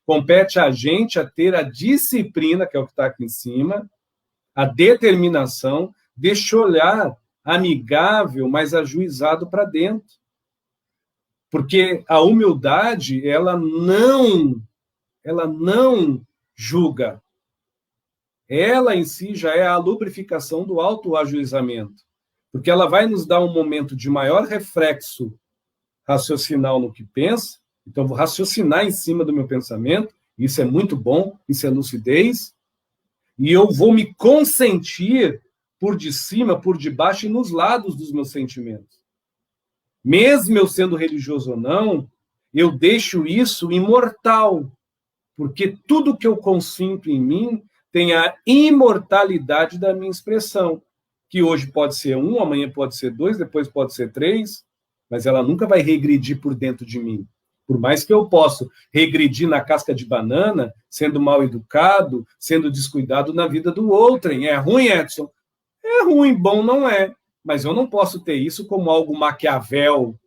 Compete a gente a ter a disciplina, que é o que está aqui em cima, a determinação deste olhar amigável, mas ajuizado para dentro. Porque a humildade, ela não julga. Ela em si já é a lubrificação do autoajuizamento. Porque ela vai nos dar um momento de maior reflexo raciocinal no que pensa. Então, vou raciocinar em cima do meu pensamento. Isso é muito bom, isso é lucidez. E eu vou me consentir por de cima, por de baixo e nos lados dos meus sentimentos. Mesmo eu sendo religioso ou não, eu deixo isso imortal, porque tudo que eu consinto em mim tem a imortalidade da minha expressão, que hoje pode ser 1, amanhã pode ser 2, depois pode ser 3, mas ela nunca vai regredir por dentro de mim. Por mais que eu possa regredir na casca de banana, sendo mal educado, sendo descuidado na vida do outrem. É ruim, Edson? É ruim, bom não é. Mas eu não posso ter isso como algo Maquiavel,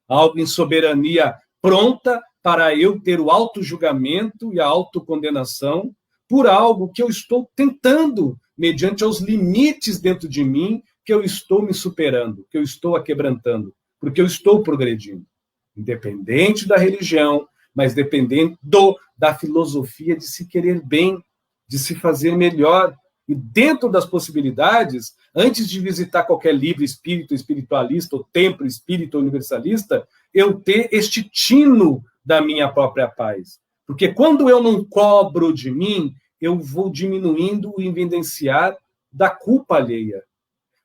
algo em soberania pronta para eu ter o auto-julgamento e a autocondenação por algo que eu estou tentando, mediante aos limites dentro de mim, que eu estou me superando, que eu estou aquebrantando, porque eu estou progredindo. Independente da religião, mas dependendo da filosofia de se querer bem, de se fazer melhor. E dentro das possibilidades, antes de visitar qualquer livro espiritualista, ou templo espírita universalista, eu ter este tino da minha própria paz. Porque quando eu não cobro de mim, eu vou diminuindo o evidenciar da culpa alheia.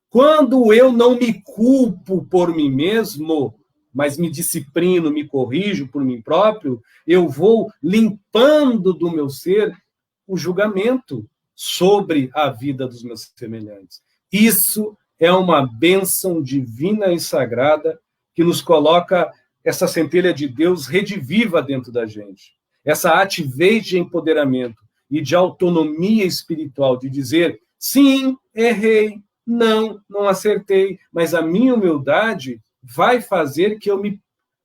Quando eu não me culpo por mim mesmo, mas me disciplino, me corrijo por mim próprio, eu vou limpando do meu ser o julgamento sobre a vida dos meus semelhantes. Isso é uma bênção divina e sagrada que nos coloca essa centelha de Deus rediviva dentro da gente. Essa ativez de empoderamento e de autonomia espiritual, de dizer, sim, errei, não acertei, mas a minha humildade vai fazer que eu me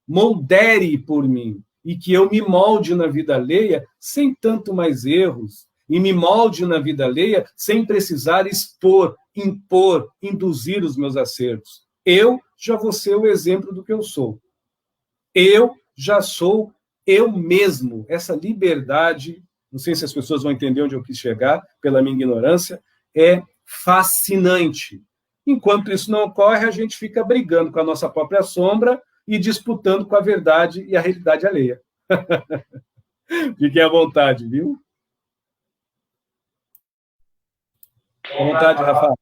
moldere por mim e que eu me molde na vida alheia sem tanto mais erros, e me molde na vida alheia sem precisar expor, impor, induzir os meus acertos. Eu já vou ser o exemplo do que eu sou. Eu já sou eu mesmo. Essa liberdade, não sei se as pessoas vão entender onde eu quis chegar, pela minha ignorância, é fascinante. Enquanto isso não ocorre, a gente fica brigando com a nossa própria sombra e disputando com a verdade e a realidade alheia. Fiquem à vontade, viu? À vontade, Rafa.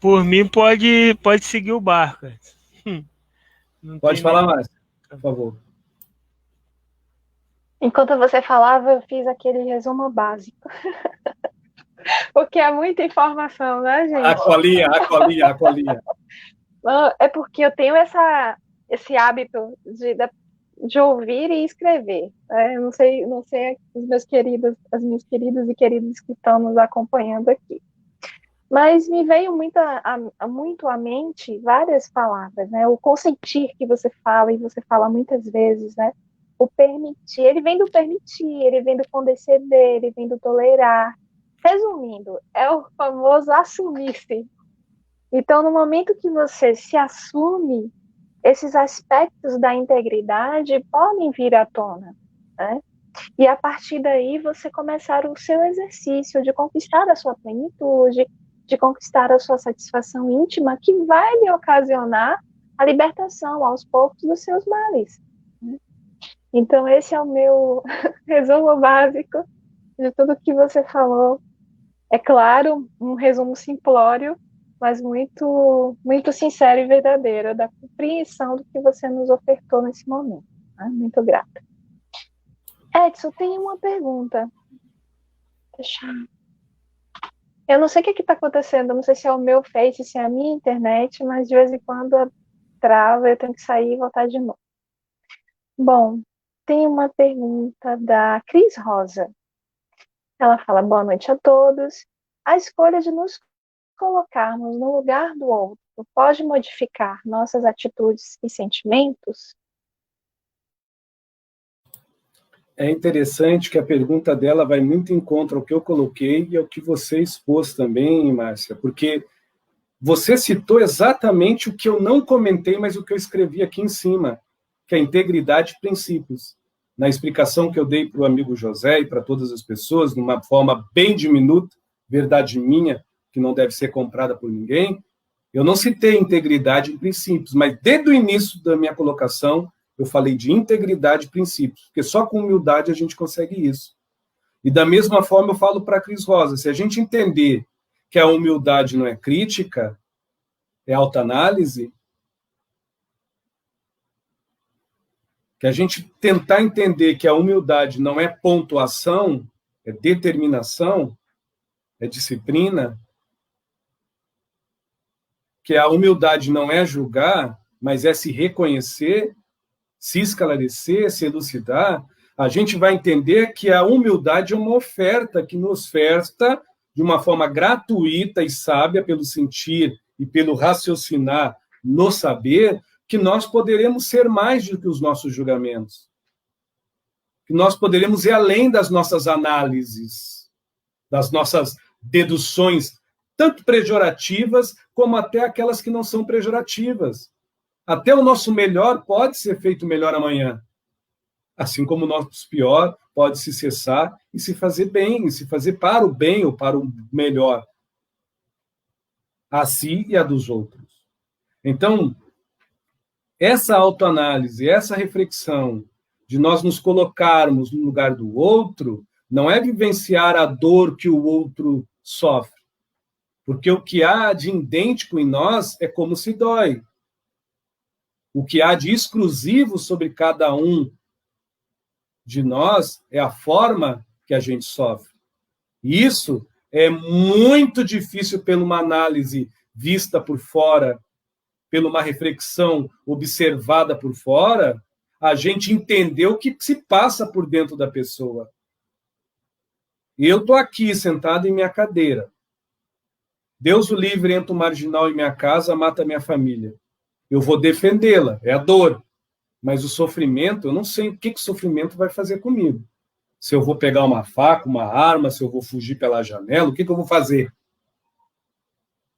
Por mim, pode seguir o barco. Pode falar mais, por favor. Enquanto você falava, eu fiz aquele resumo básico. Porque é muita informação, né, gente? A colinha. É porque eu tenho esse hábito de ouvir e escrever. Eu não sei os meus queridos, as minhas queridas e queridos que estão nos acompanhando aqui. Mas me veio muito à mente várias palavras, né? O consentir que você fala, e você fala muitas vezes, né? O permitir, ele vem do permitir, ele vem do condescender, ele vem do tolerar. Resumindo, é o famoso assumir-se. Então, no momento que você se assume, esses aspectos da integridade podem vir à tona, né? E a partir daí você começar o seu exercício de conquistar a sua plenitude, de conquistar a sua satisfação íntima, que vai lhe ocasionar a libertação aos poucos dos seus males. Então, esse é o meu resumo básico de tudo que você falou. É claro, um resumo simplório, mas muito, muito sincero e verdadeiro, da compreensão do que você nos ofertou nesse momento. Né? Muito grata. Edson, tem uma pergunta. Eu não sei o que está acontecendo, não sei se é o meu Face, se é a minha internet, mas de vez em quando trava, eu tenho que sair e voltar de novo. Bom, tem uma pergunta da Cris Rosa. Ela fala, boa noite a todos. A escolha de nos colocarmos no lugar do outro pode modificar nossas atitudes e sentimentos? É interessante que a pergunta dela vai muito em contra ao que eu coloquei e ao que você expôs também, Márcia, porque você citou exatamente o que eu não comentei, mas o que eu escrevi aqui em cima, que é integridade e princípios. Na explicação que eu dei para o amigo José e para todas as pessoas, de uma forma bem diminuta, verdade minha, que não deve ser comprada por ninguém, eu não citei integridade e princípios, mas desde o início da minha colocação, eu falei de integridade e princípios, porque só com humildade a gente consegue isso. E da mesma forma eu falo para a Cris Rosa, se a gente entender que a humildade não é crítica, é autoanálise, que a gente tentar entender que a humildade não é pontuação, é determinação, é disciplina, que a humildade não é julgar, mas é se reconhecer, se esclarecer, se elucidar, a gente vai entender que a humildade é uma oferta que nos oferta de uma forma gratuita e sábia, pelo sentir e pelo raciocinar no saber, que nós poderemos ser mais do que os nossos julgamentos. Que nós poderemos ir além das nossas análises, das nossas deduções tanto pejorativas, como até aquelas que não são pejorativas. Até o nosso melhor pode ser feito melhor amanhã. Assim como o nosso pior pode se cessar e se fazer bem, e se fazer para o bem ou para o melhor. A si e a dos outros. Então, essa autoanálise, essa reflexão de nós nos colocarmos no lugar do outro, não é vivenciar a dor que o outro sofre. Porque o que há de idêntico em nós é como se dói. O que há de exclusivo sobre cada um de nós é a forma que a gente sofre. E isso é muito difícil pela uma análise vista por fora, pela uma reflexão observada por fora, a gente entender o que se passa por dentro da pessoa. Eu estou aqui, sentado em minha cadeira. Deus o livre, entra um marginal em minha casa, mata minha família. Eu vou defendê-la, é a dor. Mas o sofrimento, eu não sei o que o sofrimento vai fazer comigo. Se eu vou pegar uma faca, uma arma, se eu vou fugir pela janela, o que eu vou fazer?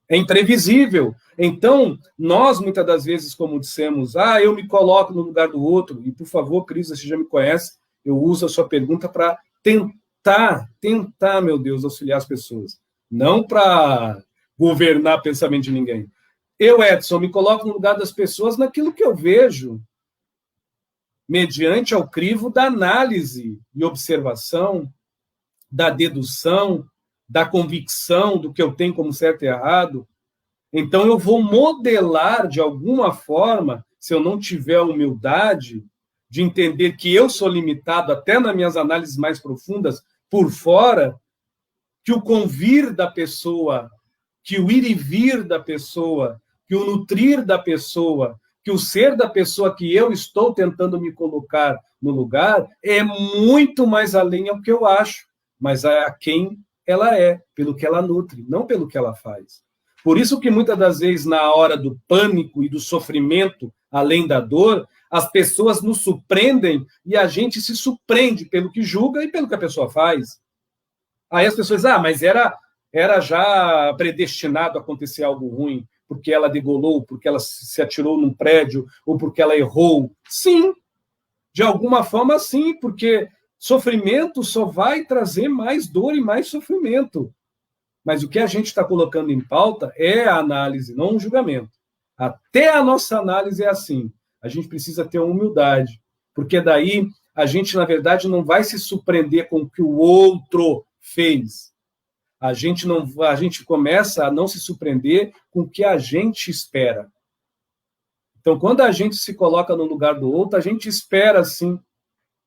É imprevisível. Então, nós, muitas das vezes, como dissemos, eu me coloco no lugar do outro, e, por favor, Cris, você já me conhece, eu uso a sua pergunta para tentar, meu Deus, auxiliar as pessoas. Não para governar o pensamento de ninguém. Eu, Edson, me coloco no lugar das pessoas naquilo que eu vejo, mediante ao crivo da análise e observação, da dedução, da convicção do que eu tenho como certo e errado. Então, eu vou modelar, de alguma forma, se eu não tiver a humildade de entender que eu sou limitado, até nas minhas análises mais profundas, por fora, que o convir da pessoa, que o ir e vir da pessoa, que o nutrir da pessoa, que o ser da pessoa que eu estou tentando me colocar no lugar é muito mais além do que eu acho, mas a quem ela é, pelo que ela nutre, não pelo que ela faz. Por isso que muitas das vezes, na hora do pânico e do sofrimento, além da dor, as pessoas nos surpreendem e a gente se surpreende pelo que julga e pelo que a pessoa faz. Aí as pessoas, mas era já predestinado a acontecer algo ruim, porque ela degolou, porque ela se atirou num prédio, ou porque ela errou. Sim, de alguma forma sim, porque sofrimento só vai trazer mais dor e mais sofrimento. Mas o que a gente está colocando em pauta é a análise, não o julgamento. Até a nossa análise é assim. A gente precisa ter humildade, porque daí a gente, na verdade, não vai se surpreender com o que o outro fez. A gente começa a não se surpreender com o que a gente espera. Então, quando a gente se coloca no lugar do outro, a gente espera, sim,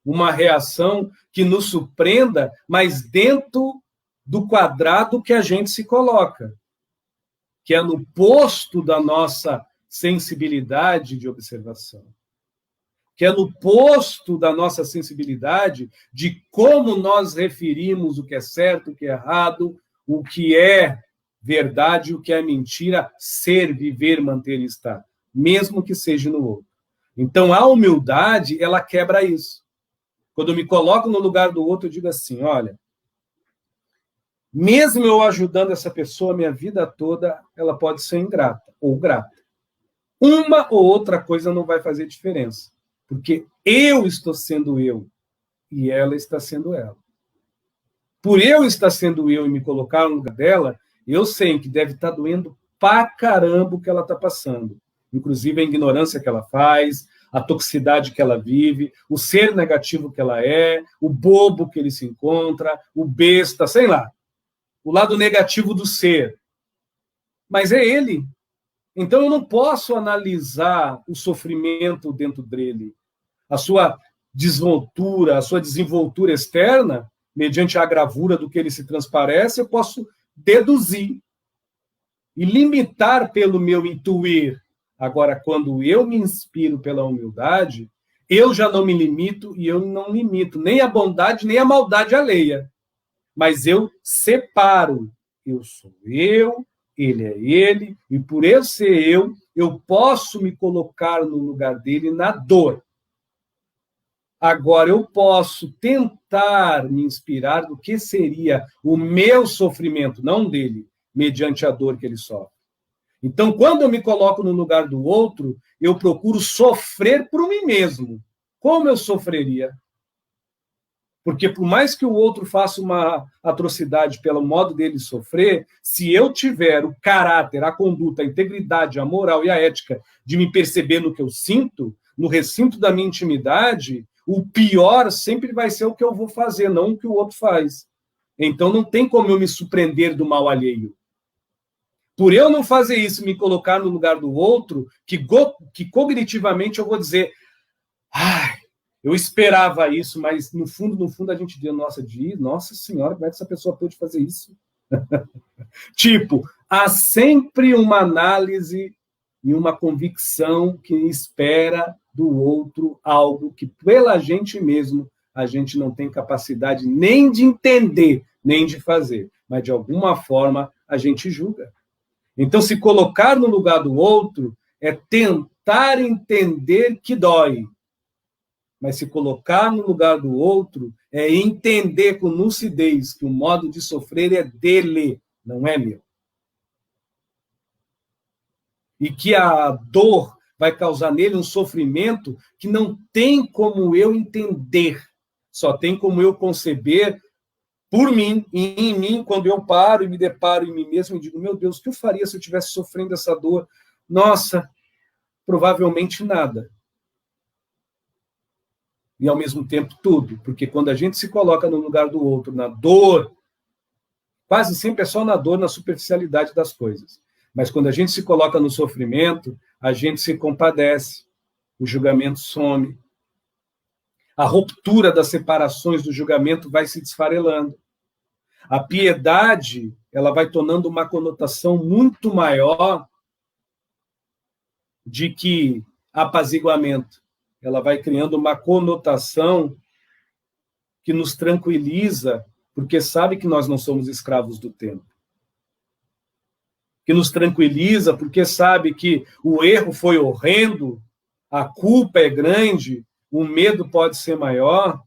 uma reação que nos surpreenda, mas dentro do quadrado que a gente se coloca, que é no posto da nossa sensibilidade de observação, que é no posto da nossa sensibilidade de como nós referimos o que é certo, o que é errado, o que é verdade, o que é mentira, ser, viver, manter e estar, mesmo que seja no outro. Então, a humildade, ela quebra isso. Quando eu me coloco no lugar do outro, eu digo assim, olha, mesmo eu ajudando essa pessoa a minha vida toda, ela pode ser ingrata ou grata. Uma ou outra coisa não vai fazer diferença, porque eu estou sendo eu e ela está sendo ela. Por eu estar sendo eu e me colocar no lugar dela, eu sei que deve estar doendo pra caramba o que ela está passando. Inclusive a ignorância que ela faz, a toxicidade que ela vive, o ser negativo que ela é, o bobo que ele se encontra, o besta, sei lá. O lado negativo do ser. Mas é ele. Então eu não posso analisar o sofrimento dentro dele, a sua desvoltura, a sua desenvoltura externa, mediante a gravura do que ele se transparece, eu posso deduzir e limitar pelo meu intuir. Agora, quando eu me inspiro pela humildade, eu já não me limito e eu não limito nem a bondade nem a maldade alheia. Mas eu separo. Eu sou eu, ele é ele, e por eu ser eu posso me colocar no lugar dele na dor. Agora, eu posso tentar me inspirar do que seria o meu sofrimento, não dele, mediante a dor que ele sofre. Então, quando eu me coloco no lugar do outro, eu procuro sofrer por mim mesmo. Como eu sofreria? Porque por mais que o outro faça uma atrocidade pelo modo dele sofrer, se eu tiver o caráter, a conduta, a integridade, a moral e a ética de me perceber no que eu sinto, no recinto da minha intimidade, o pior sempre vai ser o que eu vou fazer, não o que o outro faz. Então não tem como eu me surpreender do mal alheio. Por eu não fazer isso e me colocar no lugar do outro, que cognitivamente eu vou dizer, eu esperava isso, mas no fundo a gente diz, nossa senhora, como é que essa pessoa pôde fazer isso? Tipo, há sempre uma análise e uma convicção que espera do outro algo que, pela gente mesmo, a gente não tem capacidade nem de entender, nem de fazer. Mas, de alguma forma, a gente julga. Então, se colocar no lugar do outro é tentar entender que dói. Mas se colocar no lugar do outro é entender com lucidez que o modo de sofrer é dele, não é meu. E que a dor vai causar nele um sofrimento que não tem como eu entender, só tem como eu conceber por mim, e em mim, quando eu paro e me deparo em mim mesmo e digo, meu Deus, o que eu faria se eu estivesse sofrendo essa dor? Nossa, provavelmente nada. E, ao mesmo tempo, tudo. Porque quando a gente se coloca no lugar do outro, na dor, quase sempre é só na dor, na superficialidade das coisas. Mas quando a gente se coloca no sofrimento, a gente se compadece, o julgamento some. A ruptura das separações do julgamento vai se desfarelando. A piedade, ela vai tornando uma conotação muito maior de que apaziguamento. Ela vai criando uma conotação que nos tranquiliza, porque sabe que nós não somos escravos do tempo. Que nos tranquiliza, porque sabe que o erro foi horrendo, a culpa é grande, o medo pode ser maior,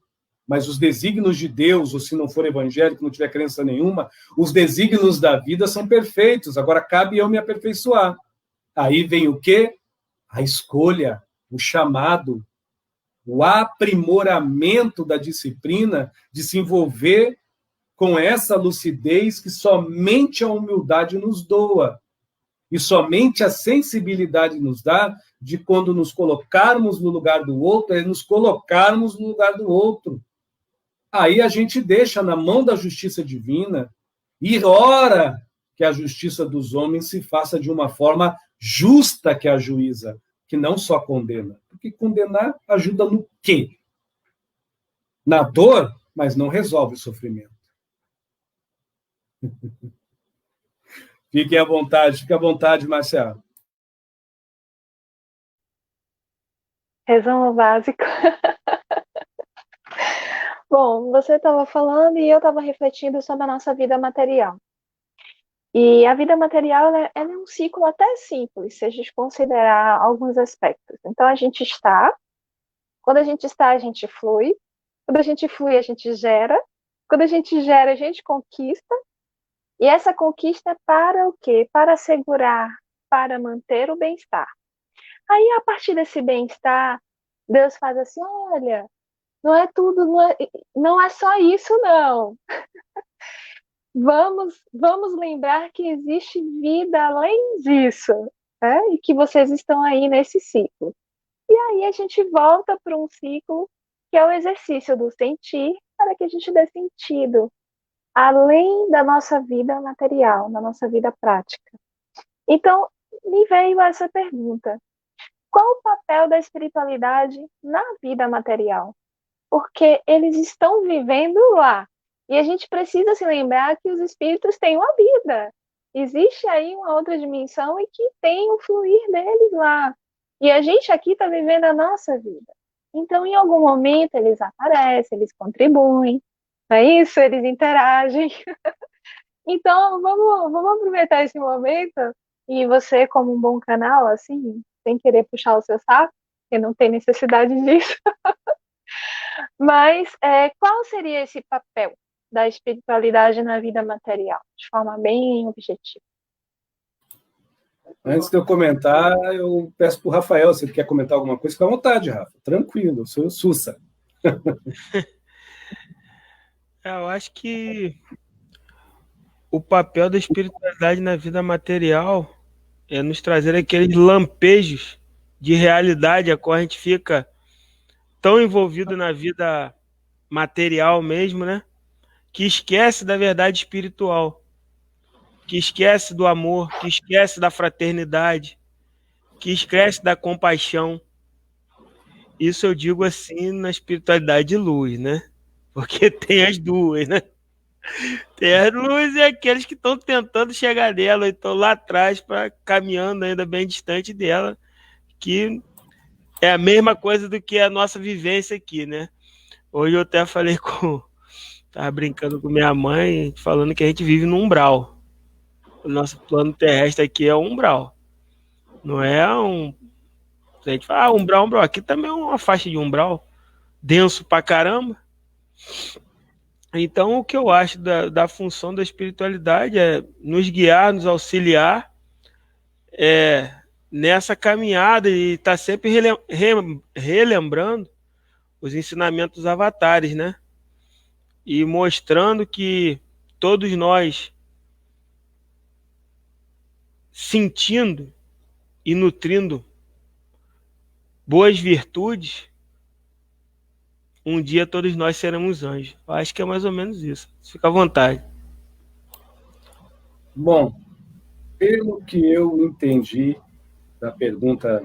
mas os desígnios de Deus, ou se não for evangélico, não tiver crença nenhuma, os desígnios da vida são perfeitos, agora cabe eu me aperfeiçoar. Aí vem o quê? A escolha, o chamado, o aprimoramento da disciplina de se envolver com essa lucidez que somente a humildade nos doa. E somente a sensibilidade nos dá de quando nos colocarmos no lugar do outro, é nos colocarmos no lugar do outro. Aí a gente deixa na mão da justiça divina e ora que a justiça dos homens se faça de uma forma justa que a juíza, que não só condena. Porque condenar ajuda no quê? Na dor, mas não resolve o sofrimento. Fique à vontade, Marcelo. Resumo básico. Bom, você estava falando e eu estava refletindo sobre a nossa vida material. E a vida material, ela é um ciclo até simples, se a gente considerar alguns aspectos. Então, quando a gente está, a gente flui. Quando a gente flui, a gente gera. Quando a gente gera, a gente conquista. E essa conquista é para o quê? Para assegurar, para manter o bem-estar. Aí, a partir desse bem-estar, Deus faz assim, olha, não é tudo, não é só isso, não. Vamos lembrar que existe vida além disso, né? E que vocês estão aí nesse ciclo. E aí a gente volta para um ciclo que é o exercício do sentir, para que a gente dê sentido, além da nossa vida material, da nossa vida prática. Então, me veio essa pergunta. Qual o papel da espiritualidade na vida material? Porque eles estão vivendo lá. E a gente precisa se lembrar que os espíritos têm uma vida. Existe aí uma outra dimensão e que tem o fluir deles lá. E a gente aqui está vivendo a nossa vida. Então, em algum momento, eles aparecem, eles contribuem, não é isso? Eles interagem. Então, vamos aproveitar esse momento e você, como um bom canal, assim, sem querer puxar o seu saco, porque não tem necessidade disso. Mas qual seria esse papel? da espiritualidade na vida material, de forma bem objetiva. Antes de eu comentar, eu peço para o Rafael, se ele quer comentar alguma coisa, fica à vontade, Rafa. Tranquilo, eu sou o Sussa. Eu acho que o papel da espiritualidade na vida material é nos trazer aqueles lampejos de realidade a qual a gente fica tão envolvido na vida material mesmo, né? Que esquece da verdade espiritual, que esquece do amor, que esquece da fraternidade, que esquece da compaixão. Isso eu digo assim na espiritualidade de luz, né? Porque tem as duas, né? Tem as luzes e aqueles que estão tentando chegar nela, e estão lá atrás, caminhando ainda bem distante dela, que é a mesma coisa do que a nossa vivência aqui, né? Hoje eu até falei Tava brincando com minha mãe, falando que a gente vive no umbral. O nosso plano terrestre aqui é um umbral. Não é um... A gente fala, umbral, umbral. Aqui também é uma faixa de umbral. Denso pra caramba. Então, o que eu acho da função da espiritualidade é nos guiar, nos auxiliar nessa caminhada e estar sempre relembrando os ensinamentos dos avatares, né? E mostrando que todos nós, sentindo e nutrindo boas virtudes, um dia todos nós seremos anjos. Eu acho que é mais ou menos isso. Fica à vontade. Bom, pelo que eu entendi da pergunta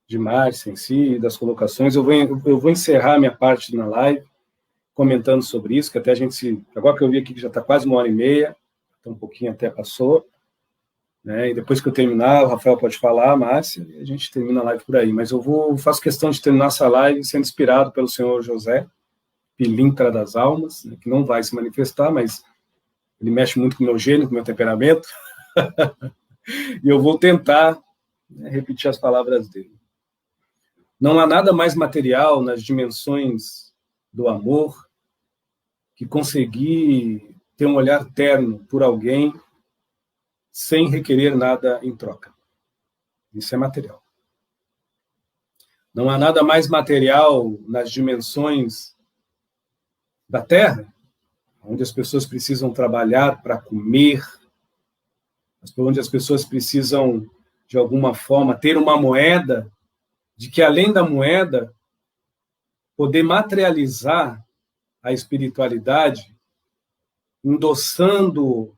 de Márcia em si, das colocações, eu vou encerrar minha parte na live comentando sobre isso, que até a gente agora que eu vi aqui que já está quase 1h30, então um pouquinho até passou, né? E depois que eu terminar, o Rafael pode falar, Márcia, e a gente termina a live por aí. Mas faço questão de terminar essa live sendo inspirado pelo senhor José, pilintra das almas, né, que não vai se manifestar, mas ele mexe muito com o meu gênio, com o meu temperamento, e eu vou tentar, né, repetir as palavras dele. Não há nada mais material nas dimensões do amor que conseguir ter um olhar terno por alguém sem requerer nada em troca. Isso é material. Não há nada mais material nas dimensões da Terra, onde as pessoas precisam trabalhar para comer, onde as pessoas precisam, de alguma forma, ter uma moeda, de que, além da moeda, poder materializar a espiritualidade, endossando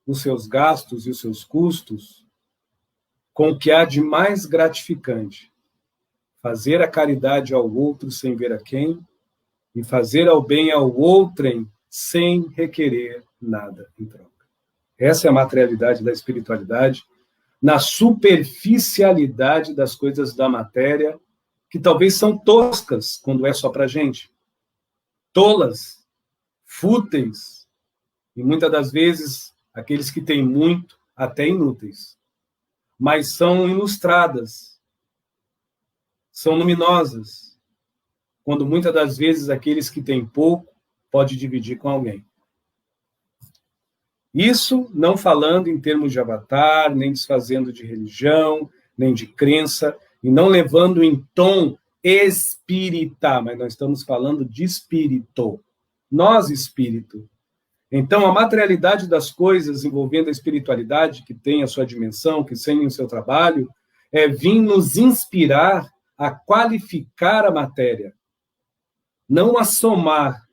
os seus gastos e os seus custos com o que há de mais gratificante. Fazer a caridade ao outro sem ver a quem, e fazer ao bem ao outrem sem requerer nada em troca. Essa é a materialidade da espiritualidade, na superficialidade das coisas da matéria, que talvez são toscas quando é só para a gente, tolas, fúteis, e muitas das vezes aqueles que têm muito, até inúteis, mas são ilustradas, são luminosas, quando muitas das vezes aqueles que têm pouco pode dividir com alguém. Isso não falando em termos de avatar, nem desfazendo de religião, nem de crença, e não levando em tom espírita, mas nós estamos falando de espírito. Nós, espírito. Então, a materialidade das coisas envolvendo a espiritualidade, que tem a sua dimensão, que tem o seu trabalho, é vir nos inspirar a qualificar a matéria, não a somar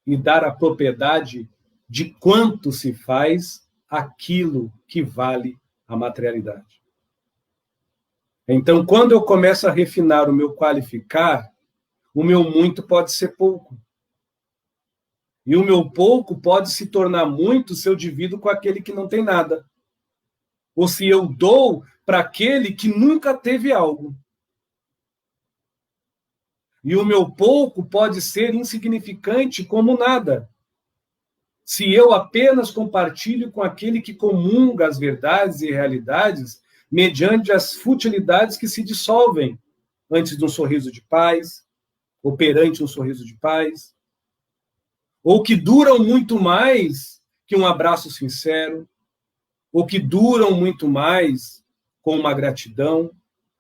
e dar a propriedade de quanto se faz aquilo que vale a materialidade. Então, quando eu começo a refinar o meu qualificar, o meu muito pode ser pouco. E o meu pouco pode se tornar muito se eu divido com aquele que não tem nada. Ou se eu dou para aquele que nunca teve algo. E o meu pouco pode ser insignificante como nada. Se eu apenas compartilho com aquele que comunga as verdades e realidades mediante as futilidades que se dissolvem antes de um sorriso de paz, ou perante um sorriso de paz, ou que duram muito mais que um abraço sincero, ou que duram muito mais com uma gratidão,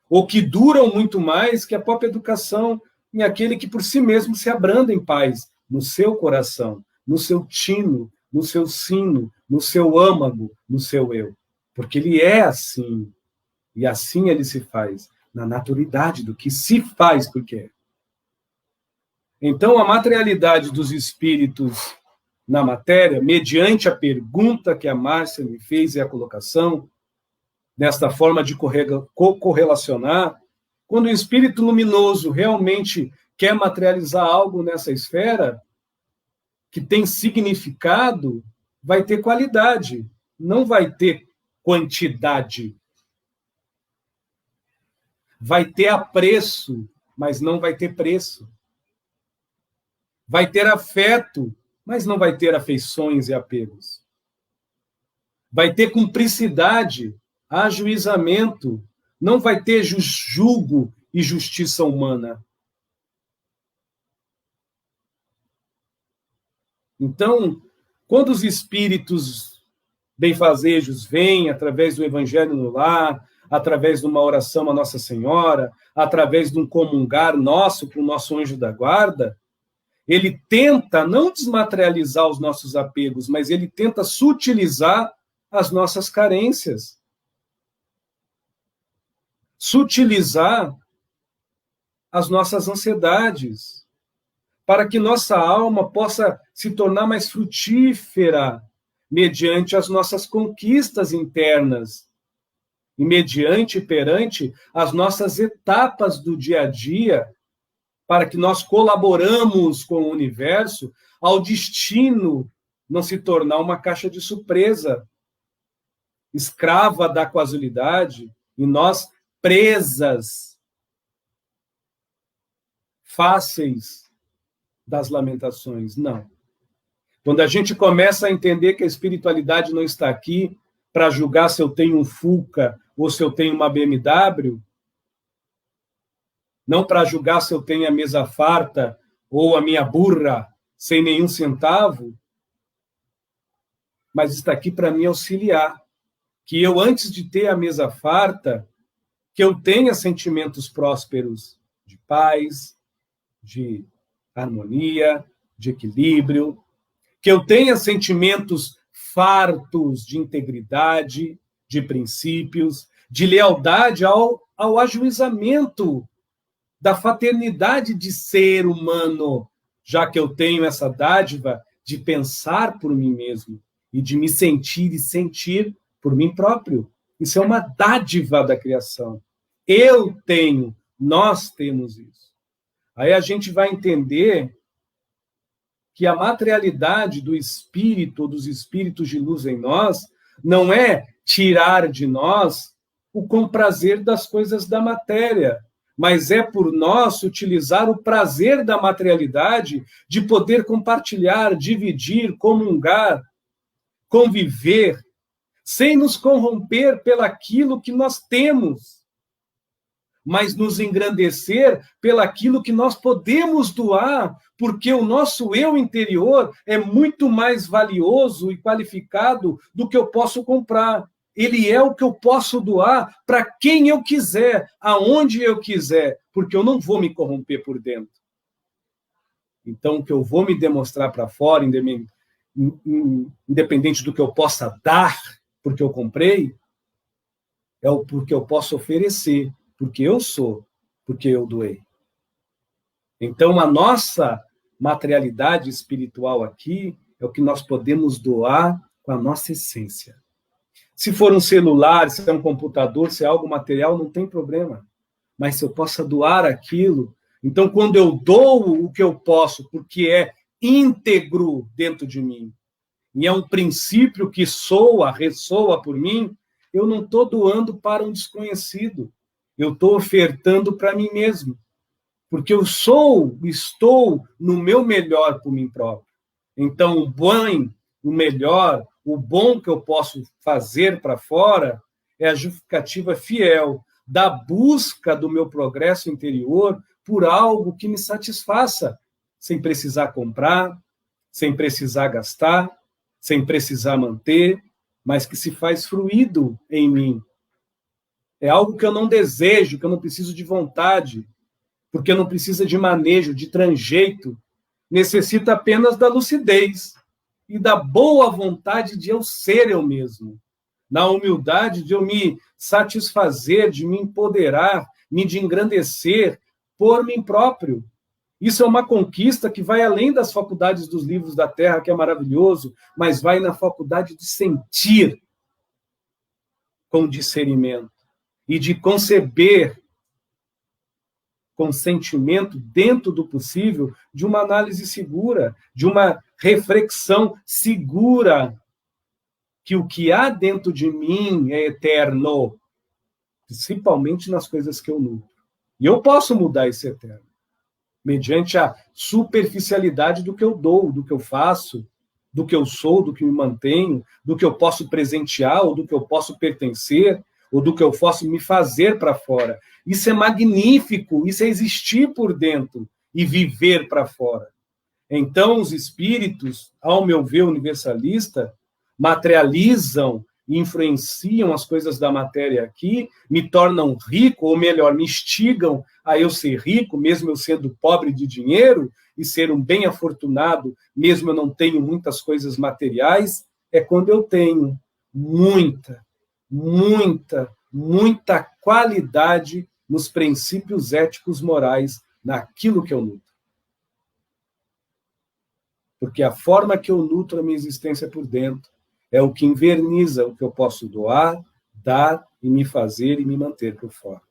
ou que duram muito mais que a própria educação em aquele que por si mesmo se abranda em paz no seu coração, no seu tino, no seu sino, no seu âmago, no seu eu. Porque ele é assim, e assim ele se faz, na naturalidade do que se faz porque é. Então, a materialidade dos espíritos na matéria, mediante a pergunta que a Márcia me fez e a colocação, desta forma de correlacionar, quando o espírito luminoso realmente quer materializar algo nessa esfera, que tem significado, vai ter qualidade, não vai ter quantidade. Vai ter apreço, mas não vai ter preço. Vai ter afeto, mas não vai ter afeições e apegos. Vai ter cumplicidade, ajuizamento, não vai ter julgo e justiça humana. Então, quando os espíritos benfazejos vêm através do Evangelho no lar, através de uma oração a Nossa Senhora, através de um comungar nosso para o nosso anjo da guarda, ele tenta não desmaterializar os nossos apegos, mas ele tenta sutilizar as nossas carências. Sutilizar as nossas ansiedades, para que nossa alma possa se tornar mais frutífera mediante as nossas conquistas internas e mediante e perante as nossas etapas do dia a dia, para que nós colaboramos com o universo ao destino não se tornar uma caixa de surpresa, escrava da casualidade, e nós presas fáceis das lamentações. Não. Quando a gente começa a entender que a espiritualidade não está aqui para julgar se eu tenho um Fuca ou se eu tenho uma BMW, não para julgar se eu tenho a mesa farta ou a minha burra sem nenhum centavo, mas está aqui para me auxiliar. Que eu, antes de ter a mesa farta, que eu tenha sentimentos prósperos de paz, de harmonia, de equilíbrio, que eu tenha sentimentos fartos de integridade, de princípios, de lealdade ao ajuizamento da fraternidade de ser humano, já que eu tenho essa dádiva de pensar por mim mesmo e de me sentir e sentir por mim próprio. Isso é uma dádiva da criação. Eu tenho, nós temos isso. Aí a gente vai entender que a materialidade do espírito, dos espíritos de luz em nós, não é tirar de nós o comprazer das coisas da matéria, mas é por nós utilizar o prazer da materialidade de poder compartilhar, dividir, comungar, conviver, sem nos corromper pelaquilo que nós temos, mas nos engrandecer pelaquilo que nós podemos doar, porque o nosso eu interior é muito mais valioso e qualificado do que eu posso comprar. Ele é o que eu posso doar para quem eu quiser, aonde eu quiser, porque eu não vou me corromper por dentro. Então, o que eu vou me demonstrar para fora, independente do que eu possa dar, porque eu comprei, é o porque eu posso oferecer, porque eu sou, porque eu doei. Então, a nossa materialidade espiritual aqui é o que nós podemos doar com a nossa essência. Se for um celular, se é um computador, se é algo material, não tem problema. Mas se eu possa doar aquilo, então quando eu dou o que eu posso, porque é íntegro dentro de mim, e é um princípio que ressoa por mim, eu não estou doando para um desconhecido. Eu estou ofertando para mim mesmo. Porque eu estou no meu melhor por mim próprio. Então, o bem, o melhor, o bom que eu posso fazer para fora é a justificativa fiel da busca do meu progresso interior por algo que me satisfaça, sem precisar comprar, sem precisar gastar, sem precisar manter, mas que se faz fluido em mim. É algo que eu não desejo, que eu não preciso de vontade, porque não precisa de manejo, de tranjeito, necessita apenas da lucidez e da boa vontade de eu ser eu mesmo, na humildade de eu me satisfazer, de me empoderar, de engrandecer por mim próprio. Isso é uma conquista que vai além das faculdades dos livros da Terra, que é maravilhoso, mas vai na faculdade de sentir com discernimento e de conceber com sentimento, dentro do possível, de uma análise segura, de uma reflexão segura, que o que há dentro de mim é eterno, principalmente nas coisas que eu nutro. E eu posso mudar esse eterno, mediante a superficialidade do que eu dou, do que eu faço, do que eu sou, do que me mantenho, do que eu posso presentear, ou do que eu posso pertencer, ou do que eu posso me fazer para fora. Isso é magnífico, isso é existir por dentro e viver para fora. Então, os espíritos, ao meu ver universalista, materializam e influenciam as coisas da matéria aqui, me tornam rico, ou melhor, me instigam a eu ser rico, mesmo eu sendo pobre de dinheiro, e ser um bem afortunado, mesmo eu não tenho muitas coisas materiais, é quando eu tenho muita qualidade nos princípios éticos morais, naquilo que eu nutro. Porque a forma que eu nutro a minha existência por dentro é o que inverniza o que eu posso doar, dar e me fazer e me manter por fora.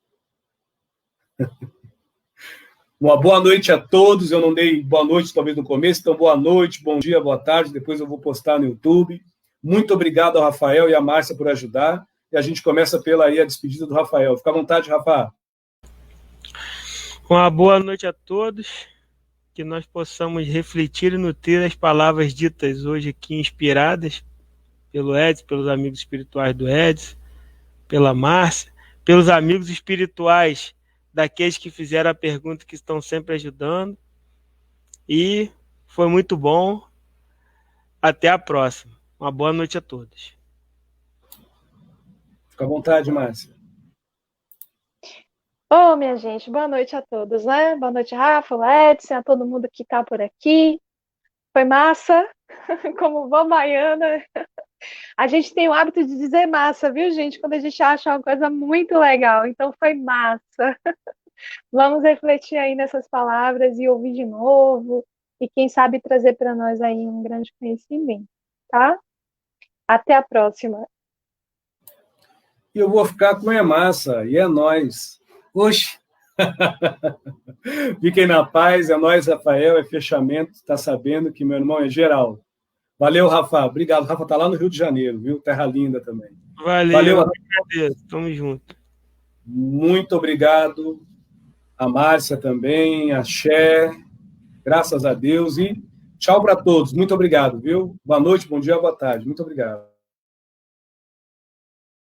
Uma boa noite a todos. Eu não dei boa noite talvez no começo, então boa noite, bom dia, boa tarde. Depois eu vou postar no YouTube. Muito obrigado ao Rafael e à Márcia por ajudar. E a gente começa pela aí a despedida do Rafael. Fica à vontade, Rafa. Uma boa noite a todos. Que nós possamos refletir e nutrir as palavras ditas hoje aqui, inspiradas pelo Edson, pelos amigos espirituais do Edson, pela Márcia, pelos amigos espirituais daqueles que fizeram a pergunta, que estão sempre ajudando. E foi muito bom. Até a próxima. Uma boa noite a todos. Fica à vontade, Márcia. Ô, minha gente, boa noite a todos, né? Boa noite, Rafa, Edson, a todo mundo que está por aqui. Foi massa, como vó baiana. A gente tem o hábito de dizer massa, viu, gente? Quando a gente acha uma coisa muito legal. Então, foi massa. Vamos refletir aí nessas palavras e ouvir de novo. E quem sabe trazer para nós aí um grande conhecimento, tá? Até a próxima. E eu vou ficar com a massa, e é nóis. Oxe! Fiquem na paz, é nóis, Rafael, é fechamento, está sabendo que meu irmão é geral. Valeu, Rafa, obrigado. Rafa está lá no Rio de Janeiro, viu? Terra linda também. Valeu. Tamo junto. Muito obrigado. A Márcia também, a Xé, graças a Deus, e tchau para todos. Muito obrigado, viu? Boa noite, bom dia, boa tarde. Muito obrigado.